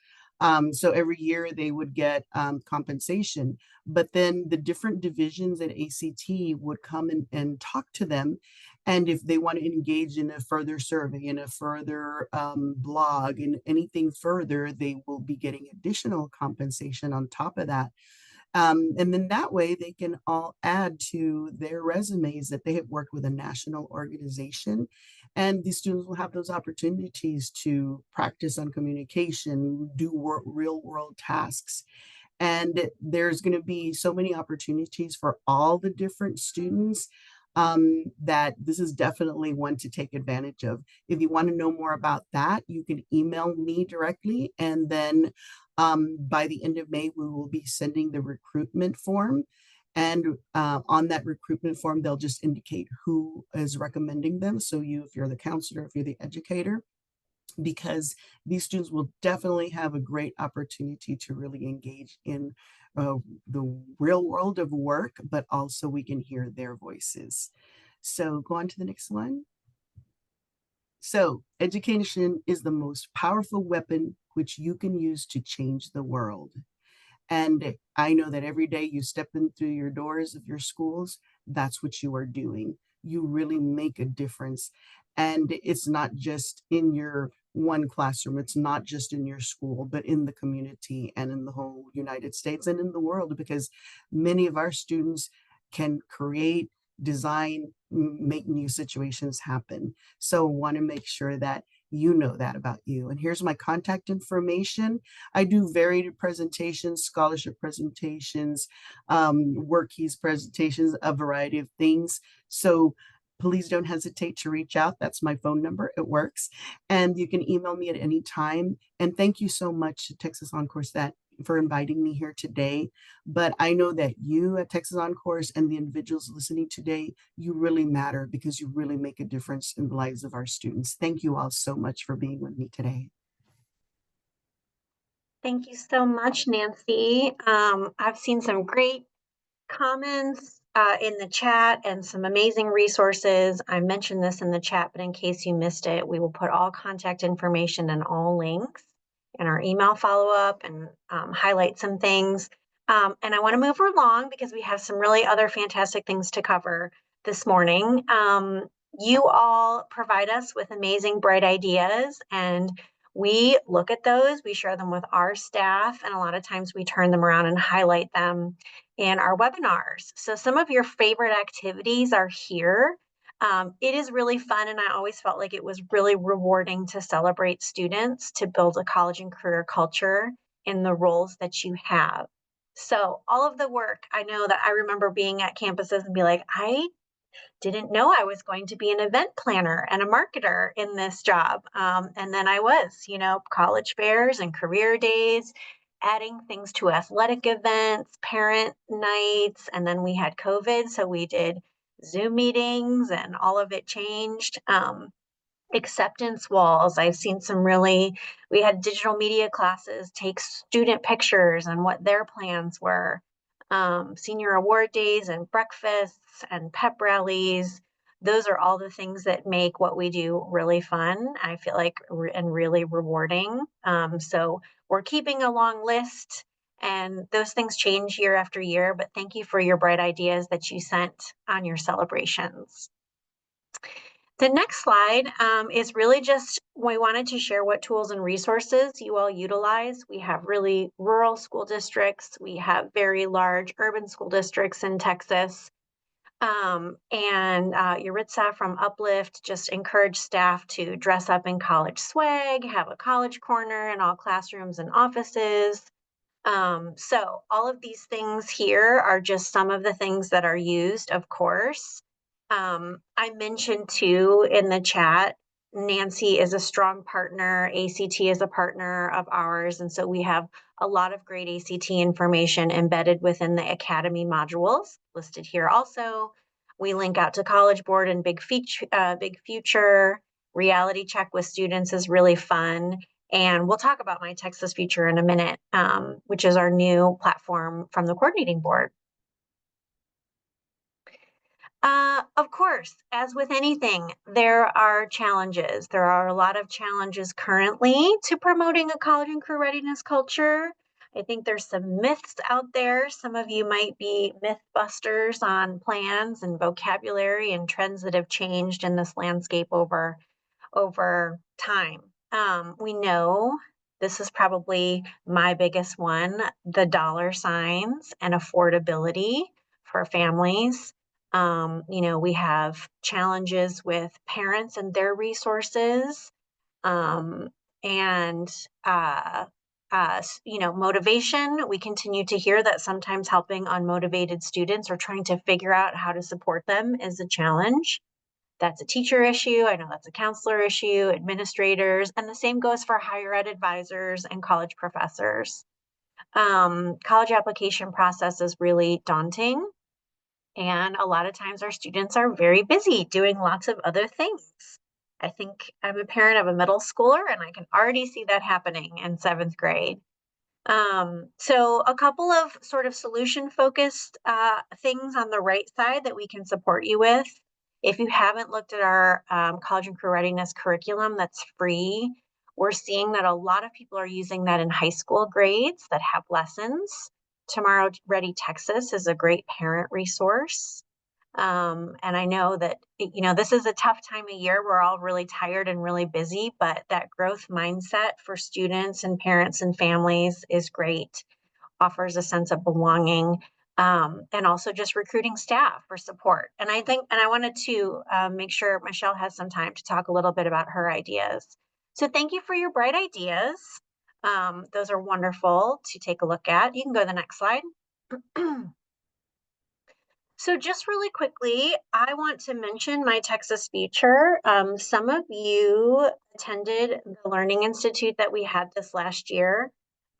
So every year they would get compensation, but then the different divisions at ACT would come and talk to them. And if they want to engage in a further survey, in a further blog, and anything further, they will be getting additional compensation on top of that. And then that way they can all add to their resumes that they have worked with a national organization. And these students will have those opportunities to practice on communication, do real world tasks. And there's going to be so many opportunities for all the different students that this is definitely one to take advantage of. If you want to know more about that, you can email me directly, and then by the end of May, we will be sending the recruitment form. And on that recruitment form, they'll just indicate who is recommending them. So if you're the counselor, if you're the educator, because these students will definitely have a great opportunity to really engage in the real world of work, but also we can hear their voices. So go on to the next one. So education is the most powerful weapon which you can use to change the world. And I know that every day you step in through your doors of your schools, that's what you are doing. You really make a difference. And it's not just in your one classroom, it's not just in your school, but in the community and in the whole United States and in the world, because many of our students can create, design, make new situations happen. So want to make sure that you know that about you. And here's my contact information. I do varied presentations, scholarship presentations, work keys presentations, a variety of things. So please don't hesitate to reach out. That's my phone number. It works. And you can email me at any time. And thank you so much to Texas OnCourse that for inviting me here today. But I know that you at Texas OnCourse and the individuals listening today, you really matter because you really make a difference in the lives of our students. Thank you all so much for being with me today. Thank you so much, Nancy. I've seen some great comments in the chat and some amazing resources. I mentioned this in the chat, but in case you missed it, we will put all contact information and all links in our email follow-up and highlight some things. And I want to move along because we have some really other fantastic things to cover this morning. You all provide us with amazing, bright ideas, and we look at those, we share them with our staff, and a lot of times we turn them around and highlight them in our webinars. So some of your favorite activities are here. It is really fun, and I always felt like it was really rewarding to celebrate students, to build a college and career culture in the roles that you have. So all of the work, I know that I remember being at campuses and be like, I didn't know I was going to be an event planner and a marketer in this job. And then I was, college fairs and career days, adding things to athletic events, parent nights, and then we had COVID. So we did Zoom meetings and all of it changed. Acceptance walls. I've seen we had digital media classes take student pictures and what their plans were. Senior award days and breakfasts and pep rallies. Those are all the things that make what we do really fun, I feel like, and really rewarding. So we're keeping a long list, and those things change year after year, but thank you for your bright ideas that you sent on your celebrations. The next slide is really just, we wanted to share what tools and resources you all utilize. We have really rural school districts. We have very large urban school districts in Texas. And Yuritsa from Uplift just encouraged staff to dress up in college swag, have a college corner in all classrooms and offices. So all of these things here are just some of the things that are used, of course. I mentioned too in the chat, Nancy is a strong partner. ACT is a partner of ours. And so we have a lot of great ACT information embedded within the Academy modules listed here also. We link out to College Board and Big Future. Reality Check with students is really fun. And we'll talk about My Texas Future in a minute, which is our new platform from the coordinating board. Of course, as with anything, there are challenges. There are a lot of challenges currently to promoting a college and career readiness culture. I think there's some myths out there. Some of you might be myth busters on plans and vocabulary and trends that have changed in this landscape over time. We know this is probably my biggest one, the dollar signs and affordability for families. We have challenges with parents and their resources, motivation. We continue to hear that sometimes helping unmotivated students or trying to figure out how to support them is a challenge. That's a teacher issue. I know that's a counselor issue, administrators, and the same goes for higher ed advisors and college professors. College application process is really daunting. And a lot of times our students are very busy doing lots of other things. I think I'm a parent of a middle schooler, and I can already see that happening in 7th grade. So a couple of sort of solution-focused things on the right side that we can support you with. If you haven't looked at our college and career readiness curriculum, that's free. We're seeing that a lot of people are using that in high school grades that have lessons. Tomorrow Ready Texas is a great parent resource. And I know that, this is a tough time of year. We're all really tired and really busy, but that growth mindset for students and parents and families is great, offers a sense of belonging, and also just recruiting staff for support. And I wanted to make sure Michelle has some time to talk a little bit about her ideas. So thank you for your bright ideas. Those are wonderful to take a look at. You can go to the next slide. So just really quickly, I want to mention My Texas Future. Some of you attended the Learning Institute that we had this last year.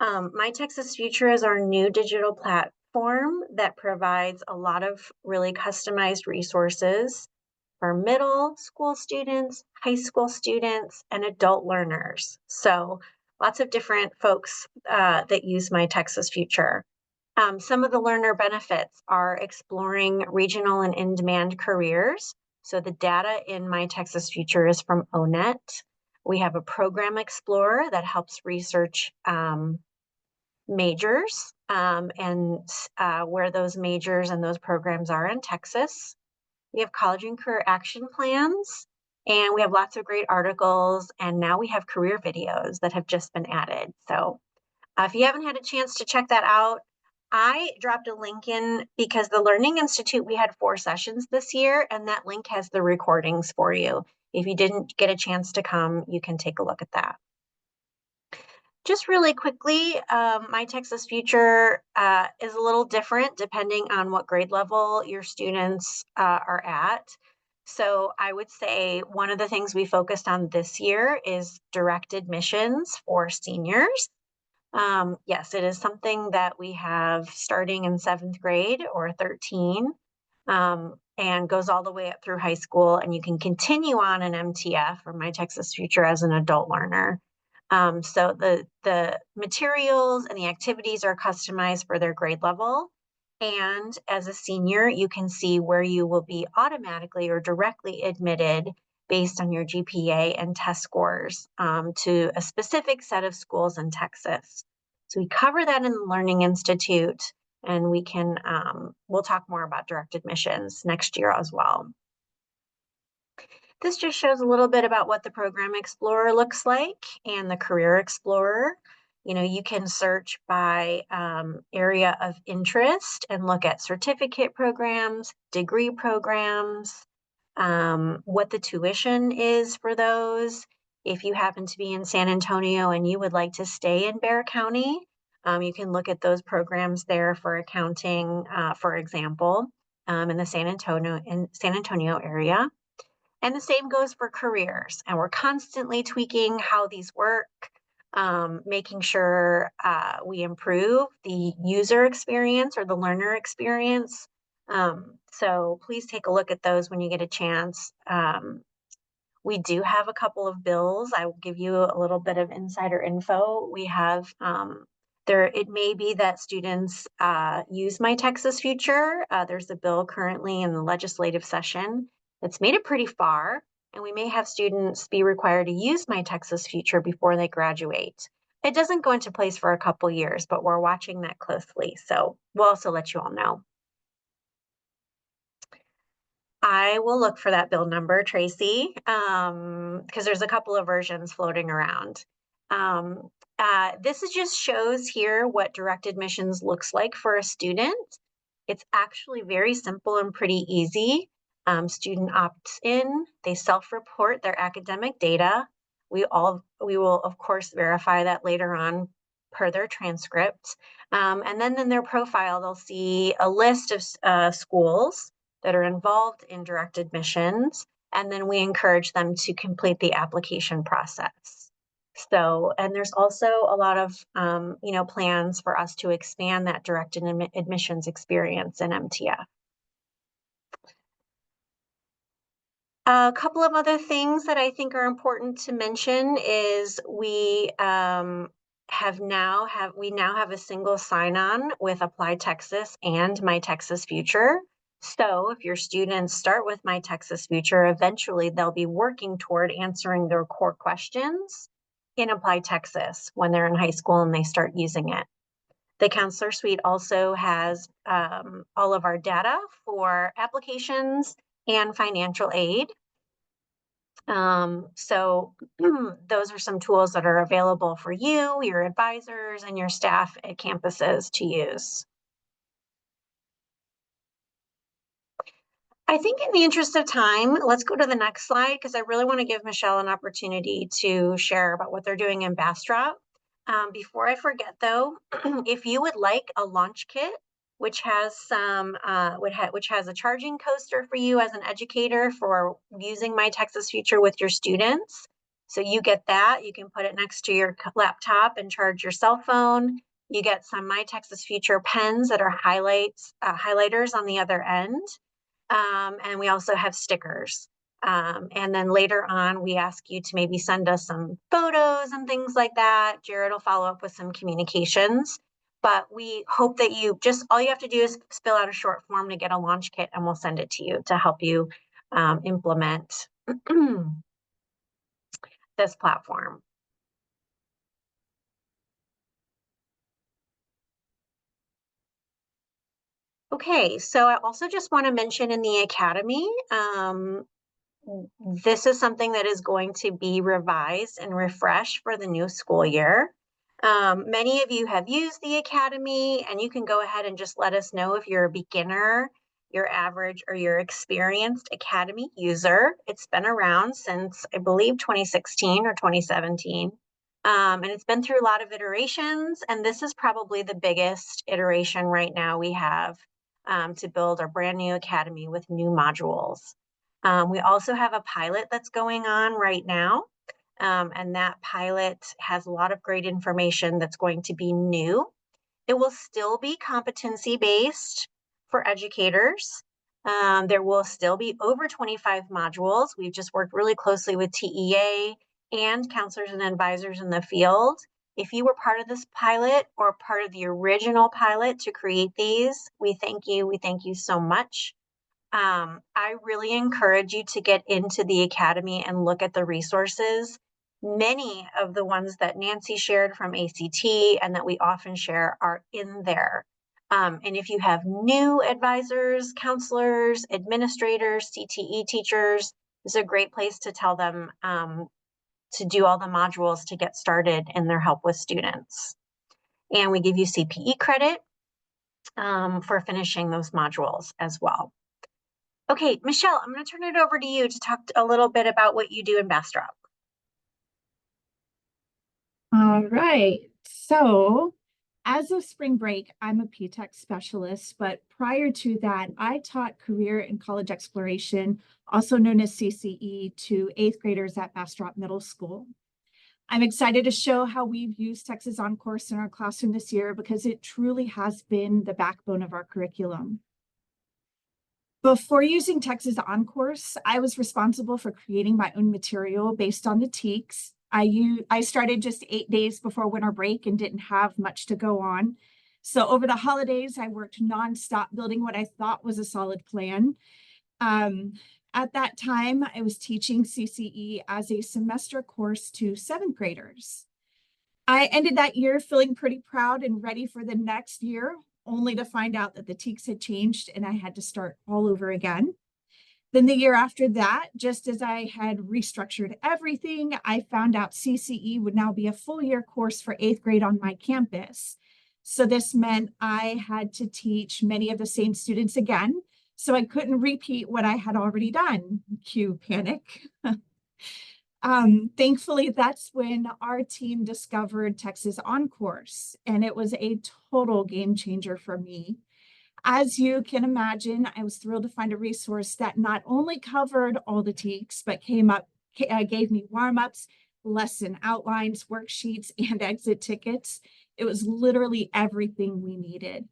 My Texas Future is our new digital platform that provides a lot of really customized resources for middle school students, high school students, and adult learners. So lots of different folks that use My Texas Future. Some of the learner benefits are exploring regional and in-demand careers. So the data in My Texas Future is from ONET. We have a program explorer that helps research majors and where those majors and those programs are in Texas. We have college and career action plans, and we have lots of great articles, and now we have career videos that have just been added. So if you haven't had a chance to check that out, I dropped a link in because the Learning Institute, we had 4 sessions this year, and that link has the recordings for you. If you didn't get a chance to come, you can take a look at that. Just really quickly, My Texas Future is a little different depending on what grade level your students are at. So I would say one of the things we focused on this year is direct admissions for seniors. Yes, it is something that we have starting in 7th grade or 13, and goes all the way up through high school. And you can continue on in MTF or My Texas Future as an adult learner. So the materials and the activities are customized for their grade level. And as a senior, you can see where you will be automatically or directly admitted based on your GPA and test scores to a specific set of schools in Texas. So we cover that in the Learning Institute, and we'll talk more about direct admissions next year as well. This just shows a little bit about what the Program Explorer looks like and the Career Explorer. You can search by area of interest and look at certificate programs, degree programs, what the tuition is for those. If you happen to be in San Antonio and you would like to stay in Bexar County, you can look at those programs there for accounting, for example, in the San Antonio area. And the same goes for careers. And we're constantly tweaking how these work, making sure we improve the user experience or the learner experience. So please take a look at those when you get a chance. We do have a couple of bills. I will give you a little bit of insider info. We have it may be that students use My Texas Future. There's a bill currently in the legislative session that's made it pretty far, and we may have students be required to use My Texas Future before they graduate. It doesn't go into place for a couple years, but we're watching that closely. So we'll also let you all know. I will look for that bill number, Tracy, because there's a couple of versions floating around. This just shows here what direct admissions looks like for a student. It's actually very simple and pretty easy. Student opts in, they self-report their academic data. We will, of course, verify that later on per their transcript. And then in their profile, they'll see a list of schools that are involved in direct admissions, and then we encourage them to complete the application process. So, and there's also a lot of, plans for us to expand that direct admissions experience in MTF. A couple of other things that I think are important to mention is we now have a single sign-on with Apply Texas and My Texas Future. So if your students start with My Texas Future, eventually they'll be working toward answering their core questions in Apply Texas when they're in high school and they start using it. The Counselor Suite also has all of our data for applications and financial aid. So those are some tools that are available for you, your advisors, and your staff at campuses to use. I think in the interest of time, let's go to the next slide because I really want to give Michelle an opportunity to share about what they're doing in Bastrop. Before I forget though, if you would like a launch kit, which has some, which has a charging coaster for you as an educator for using My Texas Future with your students. So you get that, you can put it next to your laptop and charge your cell phone. You get some My Texas Future pens that are highlighters on the other end. And we also have stickers. And then later on, we ask you to maybe send us some photos and things like that. Jared will follow up with some communications. But we hope that all you have to do is fill out a short form to get a launch kit, and we'll send it to you to help you implement this platform. Okay, so I also just want to mention in the Academy, this is something that is going to be revised and refreshed for the new school year. Many of you have used the Academy, and you can go ahead and just let us know if you're a beginner, your average, or your experienced Academy user. It's been around since, I believe, 2016 or 2017. And it's been through a lot of iterations, and this is probably the biggest iteration right now we have to build our brand new Academy with new modules. We also have a pilot that's going on right now, and that pilot has a lot of great information that's going to be new. It will still be competency-based for educators. There will still be over 25 modules. We've just worked really closely with TEA and counselors and advisors in the field. If you were part of this pilot or part of the original pilot to create these, we thank you. We thank you so much. I really encourage you to get into the Academy and look at the resources. Many of the ones that Nancy shared from ACT and that we often share are in there. And if you have new advisors, counselors, administrators, CTE teachers, this is a great place to tell them to do all the modules to get started in their help with students. And we give you CPE credit for finishing those modules as well. Okay, Michelle, I'm going to turn it over to you to talk a little bit about what you do in Bastrop. All right. So as of spring break, I'm a PTech specialist, but prior to that, I taught career and college exploration, also known as CCE, to 8th graders at Bastrop Middle School. I'm excited to show how we've used Texas OnCourse in our classroom this year because it truly has been the backbone of our curriculum. Before using Texas OnCourse, I was responsible for creating my own material based on the TEKS. I started just 8 days before winter break and didn't have much to go on. So over the holidays, I worked nonstop building what I thought was a solid plan. At that time, I was teaching CCE as a semester course to 7th graders. I ended that year feeling pretty proud and ready for the next year, only to find out that the TEKS had changed and I had to start all over again. Then the year after that, just as I had restructured everything, I found out CCE would now be a full year course for 8th grade on my campus. So this meant I had to teach many of the same students again, so I couldn't repeat what I had already done. Cue panic. Thankfully, that's when our team discovered Texas OnCourse, and it was a total game changer for me. As you can imagine, I was thrilled to find a resource that not only covered all the TEKS, but gave me warm-ups, lesson outlines, worksheets, and exit tickets. It was literally everything we needed.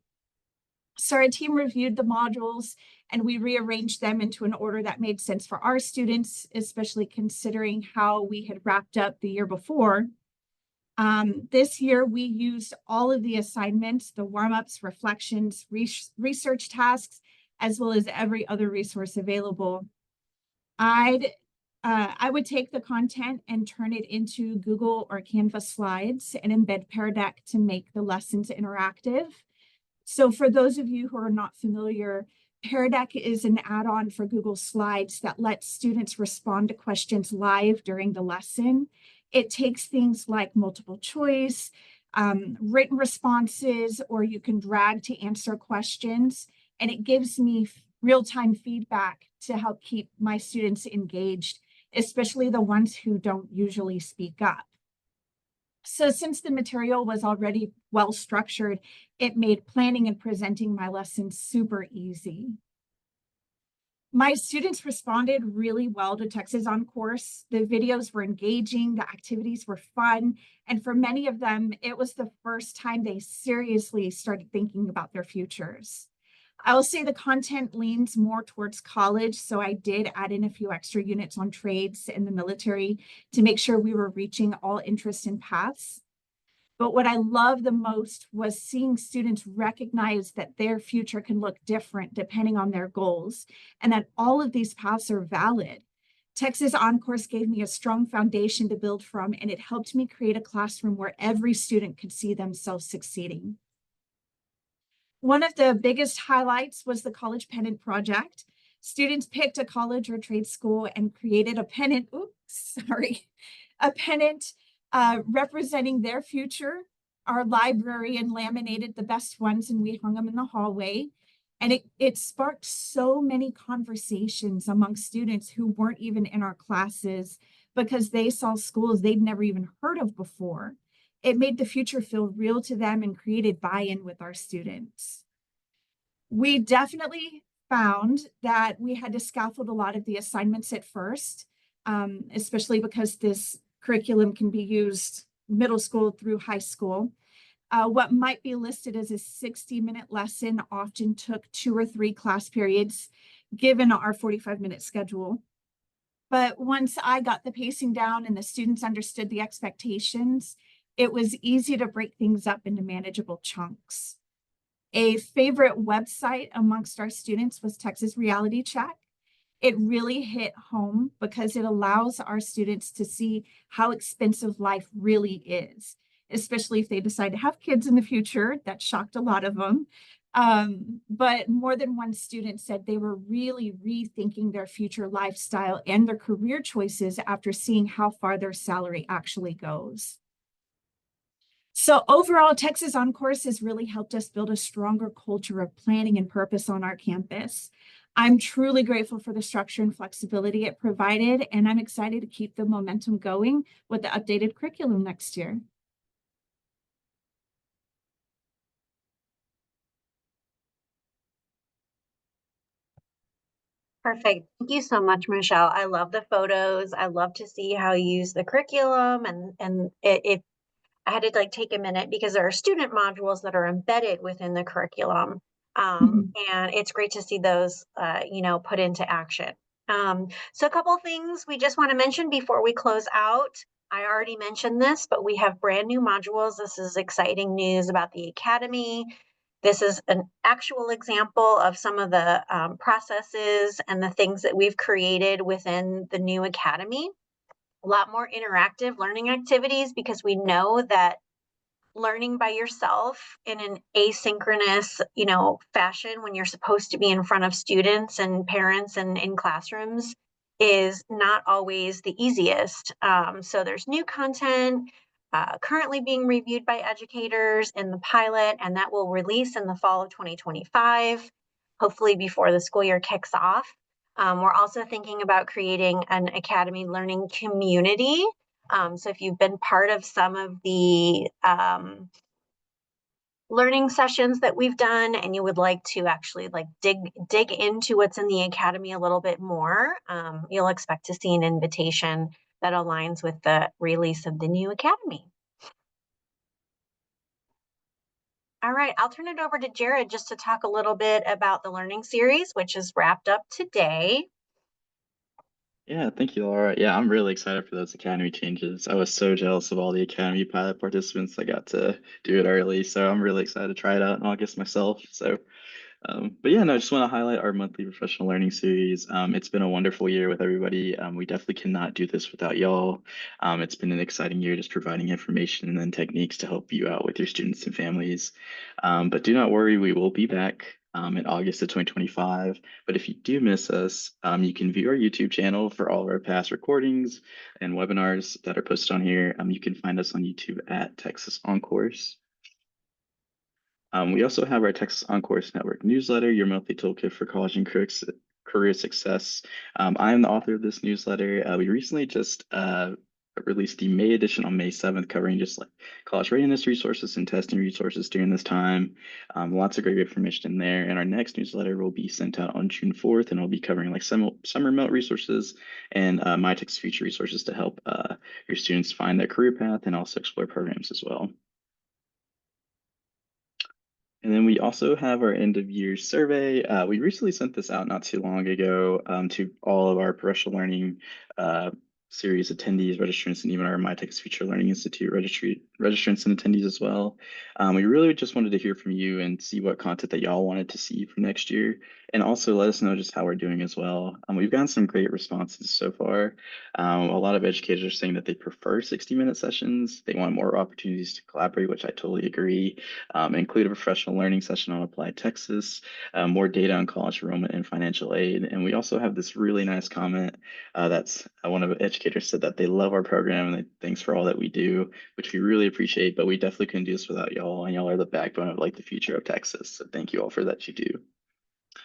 So our team reviewed the modules and we rearranged them into an order that made sense for our students, especially considering how we had wrapped up the year before. This year, we used all of the assignments, the warm-ups, reflections, research tasks, as well as every other resource available. I'd I would take the content and turn it into Google or Canva slides and embed Pear Deck to make the lessons interactive. So for those of you who are not familiar, Pear Deck is an add-on for Google Slides that lets students respond to questions live during the lesson. It takes things like multiple choice, written responses, or you can drag to answer questions, and it gives me real-time feedback to help keep my students engaged, especially the ones who don't usually speak up. So since the material was already well structured, it made planning and presenting my lessons super easy. My students responded really well to Texas On Course. The videos were engaging, the activities were fun, and for many of them, it was the first time they seriously started thinking about their futures. I will say the content leans more towards college, so I did add in a few extra units on trades and the military to make sure we were reaching all interests and paths. But what I love the most was seeing students recognize that their future can look different depending on their goals, and that all of these paths are valid. Texas On Course gave me a strong foundation to build from, and it helped me create a classroom where every student could see themselves succeeding. One of the biggest highlights was the college pennant project. Students picked a college or trade school and created a pennant, a pennant representing their future. Our librarian laminated the best ones and we hung them in the hallway. And it sparked so many conversations among students who weren't even in our classes because they saw schools they'd never even heard of before. It made the future feel real to them and created buy-in with our students. We definitely found that we had to scaffold a lot of the assignments at first, especially because this curriculum can be used middle school through high school. What might be listed as a 60-minute lesson often took 2 or 3 class periods, given our 45-minute schedule. But once I got the pacing down and the students understood the expectations, it was easy to break things up into manageable chunks. A favorite website amongst our students was Texas Reality Check. It really hit home because it allows our students to see how expensive life really is, especially if they decide to have kids in the future. That shocked a lot of them. But more than one student said they were really rethinking their future lifestyle and their career choices after seeing how far their salary actually goes. So overall, Texas On Course has really helped us build a stronger culture of planning and purpose on our campus. I'm truly grateful for the structure and flexibility it provided, and I'm excited to keep the momentum going with the updated curriculum next year. Perfect. Thank you so much, Michelle. I love the photos. I love to see how you use the curriculum, and I had to like take a minute because there are student modules that are embedded within the curriculum. And it's great to see those, put into action. So a couple things we just want to mention before we close out. I already mentioned this, but we have brand new modules. This is exciting news about the Academy. This is an actual example of some of the processes and the things that we've created within the new Academy. A lot more interactive learning activities because we know that learning by yourself in an asynchronous, fashion when you're supposed to be in front of students and parents and in classrooms is not always the easiest. So there's new content currently being reviewed by educators in the pilot, and that will release in the fall of 2025, hopefully before the school year kicks off. We're also thinking about creating an Academy learning community. So if you've been part of some of the learning sessions that we've done and you would like to actually dig into what's in the Academy a little bit more, you'll expect to see an invitation that aligns with the release of the new Academy. All right, I'll turn it over to Jared just to talk a little bit about the learning series, which is wrapped up today. Yeah, thank you, Laura. Yeah, I'm really excited for those Academy changes. I was so jealous of all the Academy pilot participants that got to do it early. So I'm really excited to try it out in August myself. So But yeah, no, I just want to highlight our monthly professional learning series. It's been a wonderful year with everybody. We definitely cannot do this without y'all. It's been an exciting year just providing information and then techniques to help you out with your students and families. But do not worry, we will be back in August of 2025. But if you do miss us, you can view our YouTube channel for all of our past recordings and webinars that are posted on here. You can find us on YouTube at Texas OnCourse. We also have our Texas OnCourse Network newsletter, your monthly toolkit for college and career success. I am the author of this newsletter. We recently just released the May edition on May 7th, covering just like college readiness resources and testing resources during this time. Lots of great information in there. And our next newsletter will be sent out on June 4th, and it'll be covering like summer melt resources and my Texas Future resources to help your students find their career path and also explore programs as well. And then we also have our end of year survey. We recently sent this out not too long ago to all of our professional learning series attendees, registrants, and even our My Texas Future Learning Institute registrants and attendees as well. We really just wanted to hear from you and see what content that y'all wanted to see for next year, and also let us know just how we're doing as well. We've gotten some great responses so far. A lot of educators are saying that they prefer 60-minute sessions. They want more opportunities to collaborate, which I totally agree. Include a professional learning session on Applied Texas, more data on college enrollment and financial aid. And we also have this really nice comment that's one of the educators said that they love our program and thanks for all that we do, which we really appreciate, but we definitely couldn't do this without y'all, and y'all are the backbone of like the future of Texas. So thank you all for that you do.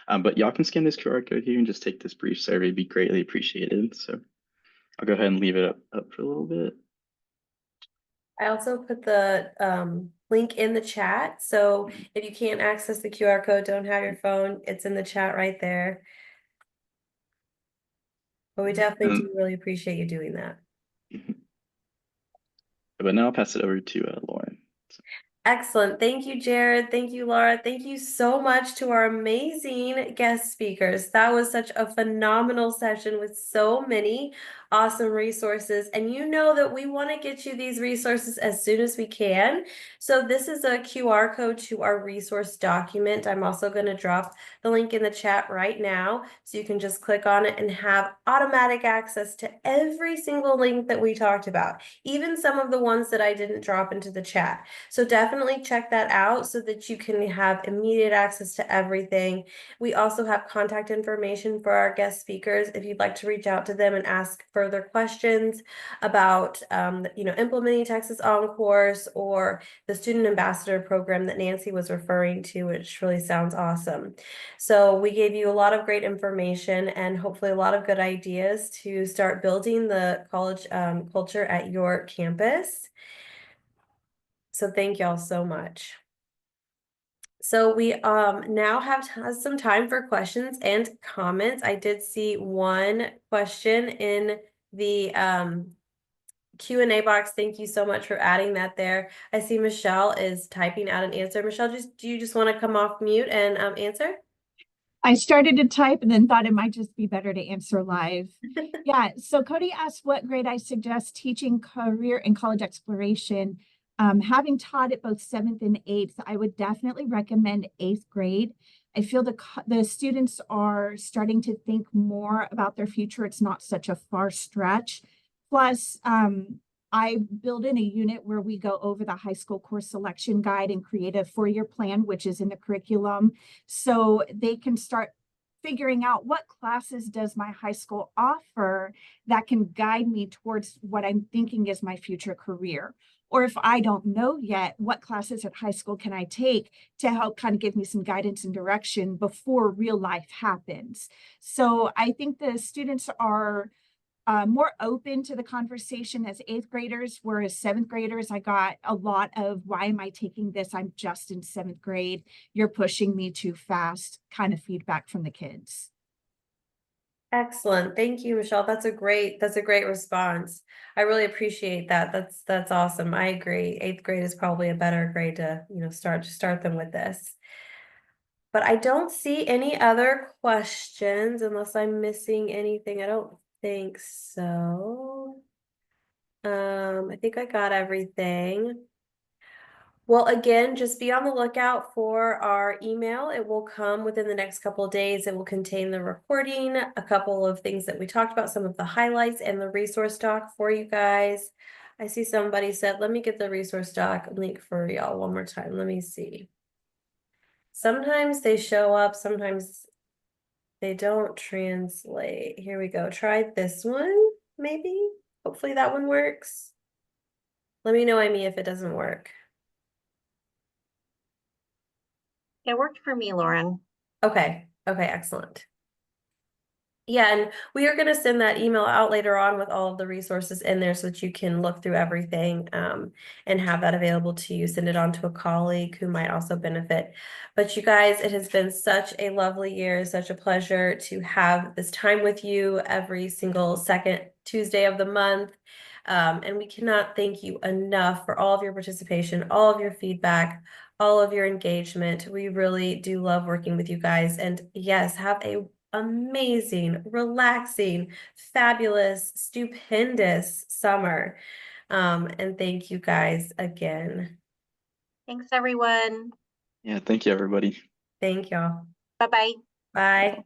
But y'all can scan this QR code here and just take this brief survey. It'd be greatly appreciated. So I'll go ahead and leave it up for a little bit. I also put the link in the chat. So if you can't access the QR code, don't have your phone, it's in the chat right there. But we definitely do really appreciate you doing that. But now I'll pass it over to Lauren. Excellent. Thank you, Jared. Thank you, Laura. Thank you so much to our amazing guest speakers. That was such a phenomenal session with so many awesome resources. And you know that we want to get you these resources as soon as we can. So this is a QR code to our resource document. I'm also going to drop the link in the chat right now. So you can just click on it and have automatic access to every single link that we talked about, even some of the ones that I didn't drop into the chat. So definitely check that out so that you can have immediate access to everything. We also have contact information for our guest speakers if you'd like to reach out to them and ask further questions about implementing Texas OnCourse or the student ambassador program that Nancy was referring to, which really sounds awesome. So we gave you a lot of great information and hopefully a lot of good ideas to start building the college culture at your campus. So thank y'all so much. So we now have some time for questions and comments. I did see one question in the Q&A box. Thank you so much for adding that there. I see Michelle is typing out an answer. Michelle, do you just want to come off mute and answer? I started to type and then thought it might just be better to answer live. Yeah, so Cody asked what grade I suggest teaching career and college exploration. Having taught at both 7th and 8th, I would definitely recommend 8th grade. I feel the students are starting to think more about their future. It's not such a far stretch. Plus, I build in a unit where we go over the high school course selection guide and create a 4-year plan, which is in the curriculum. So they can start figuring out what classes does my high school offer that can guide me towards what I'm thinking is my future career. Or if I don't know yet, what classes at high school can I take to help kind of give me some guidance and direction before real life happens. So I think the students are more open to the conversation as 8th graders, whereas 7th graders, I got a lot of, why am I taking this? I'm just in 7th grade. You're pushing me too fast, kind of feedback from the kids. Excellent. Thank you, Michelle. That's a great response. I really appreciate that. That's awesome. I agree. 8th grade is probably a better grade to, start them with this. But I don't see any other questions unless I'm missing anything. I don't think so. I think I got everything. Well, again, just be on the lookout for our email. It will come within the next couple of days. It will contain the recording, a couple of things that we talked about, some of the highlights, and the resource doc for you guys. I see somebody said, let me get the resource doc link for y'all one more time. Let me see. Sometimes they show up, sometimes they don't translate. Here we go. Try this one, maybe. Hopefully that one works. Let me know, Amy, if it doesn't work. It worked for me, Lauren. Okay, excellent. Yeah, and we are going to send that email out later on with all of the resources in there so that you can look through everything and have that available to you. Send it on to a colleague who might also benefit. But you guys, it has been such a lovely year, such a pleasure to have this time with you every single second Tuesday of the month. And we cannot thank you enough for all of your participation, all of your feedback, all of your engagement. We really do love working with you guys. And yes, have a amazing, relaxing, fabulous, stupendous summer. And thank you guys again. Thanks, everyone. Yeah, thank you, everybody. Thank y'all. Bye-bye. Bye.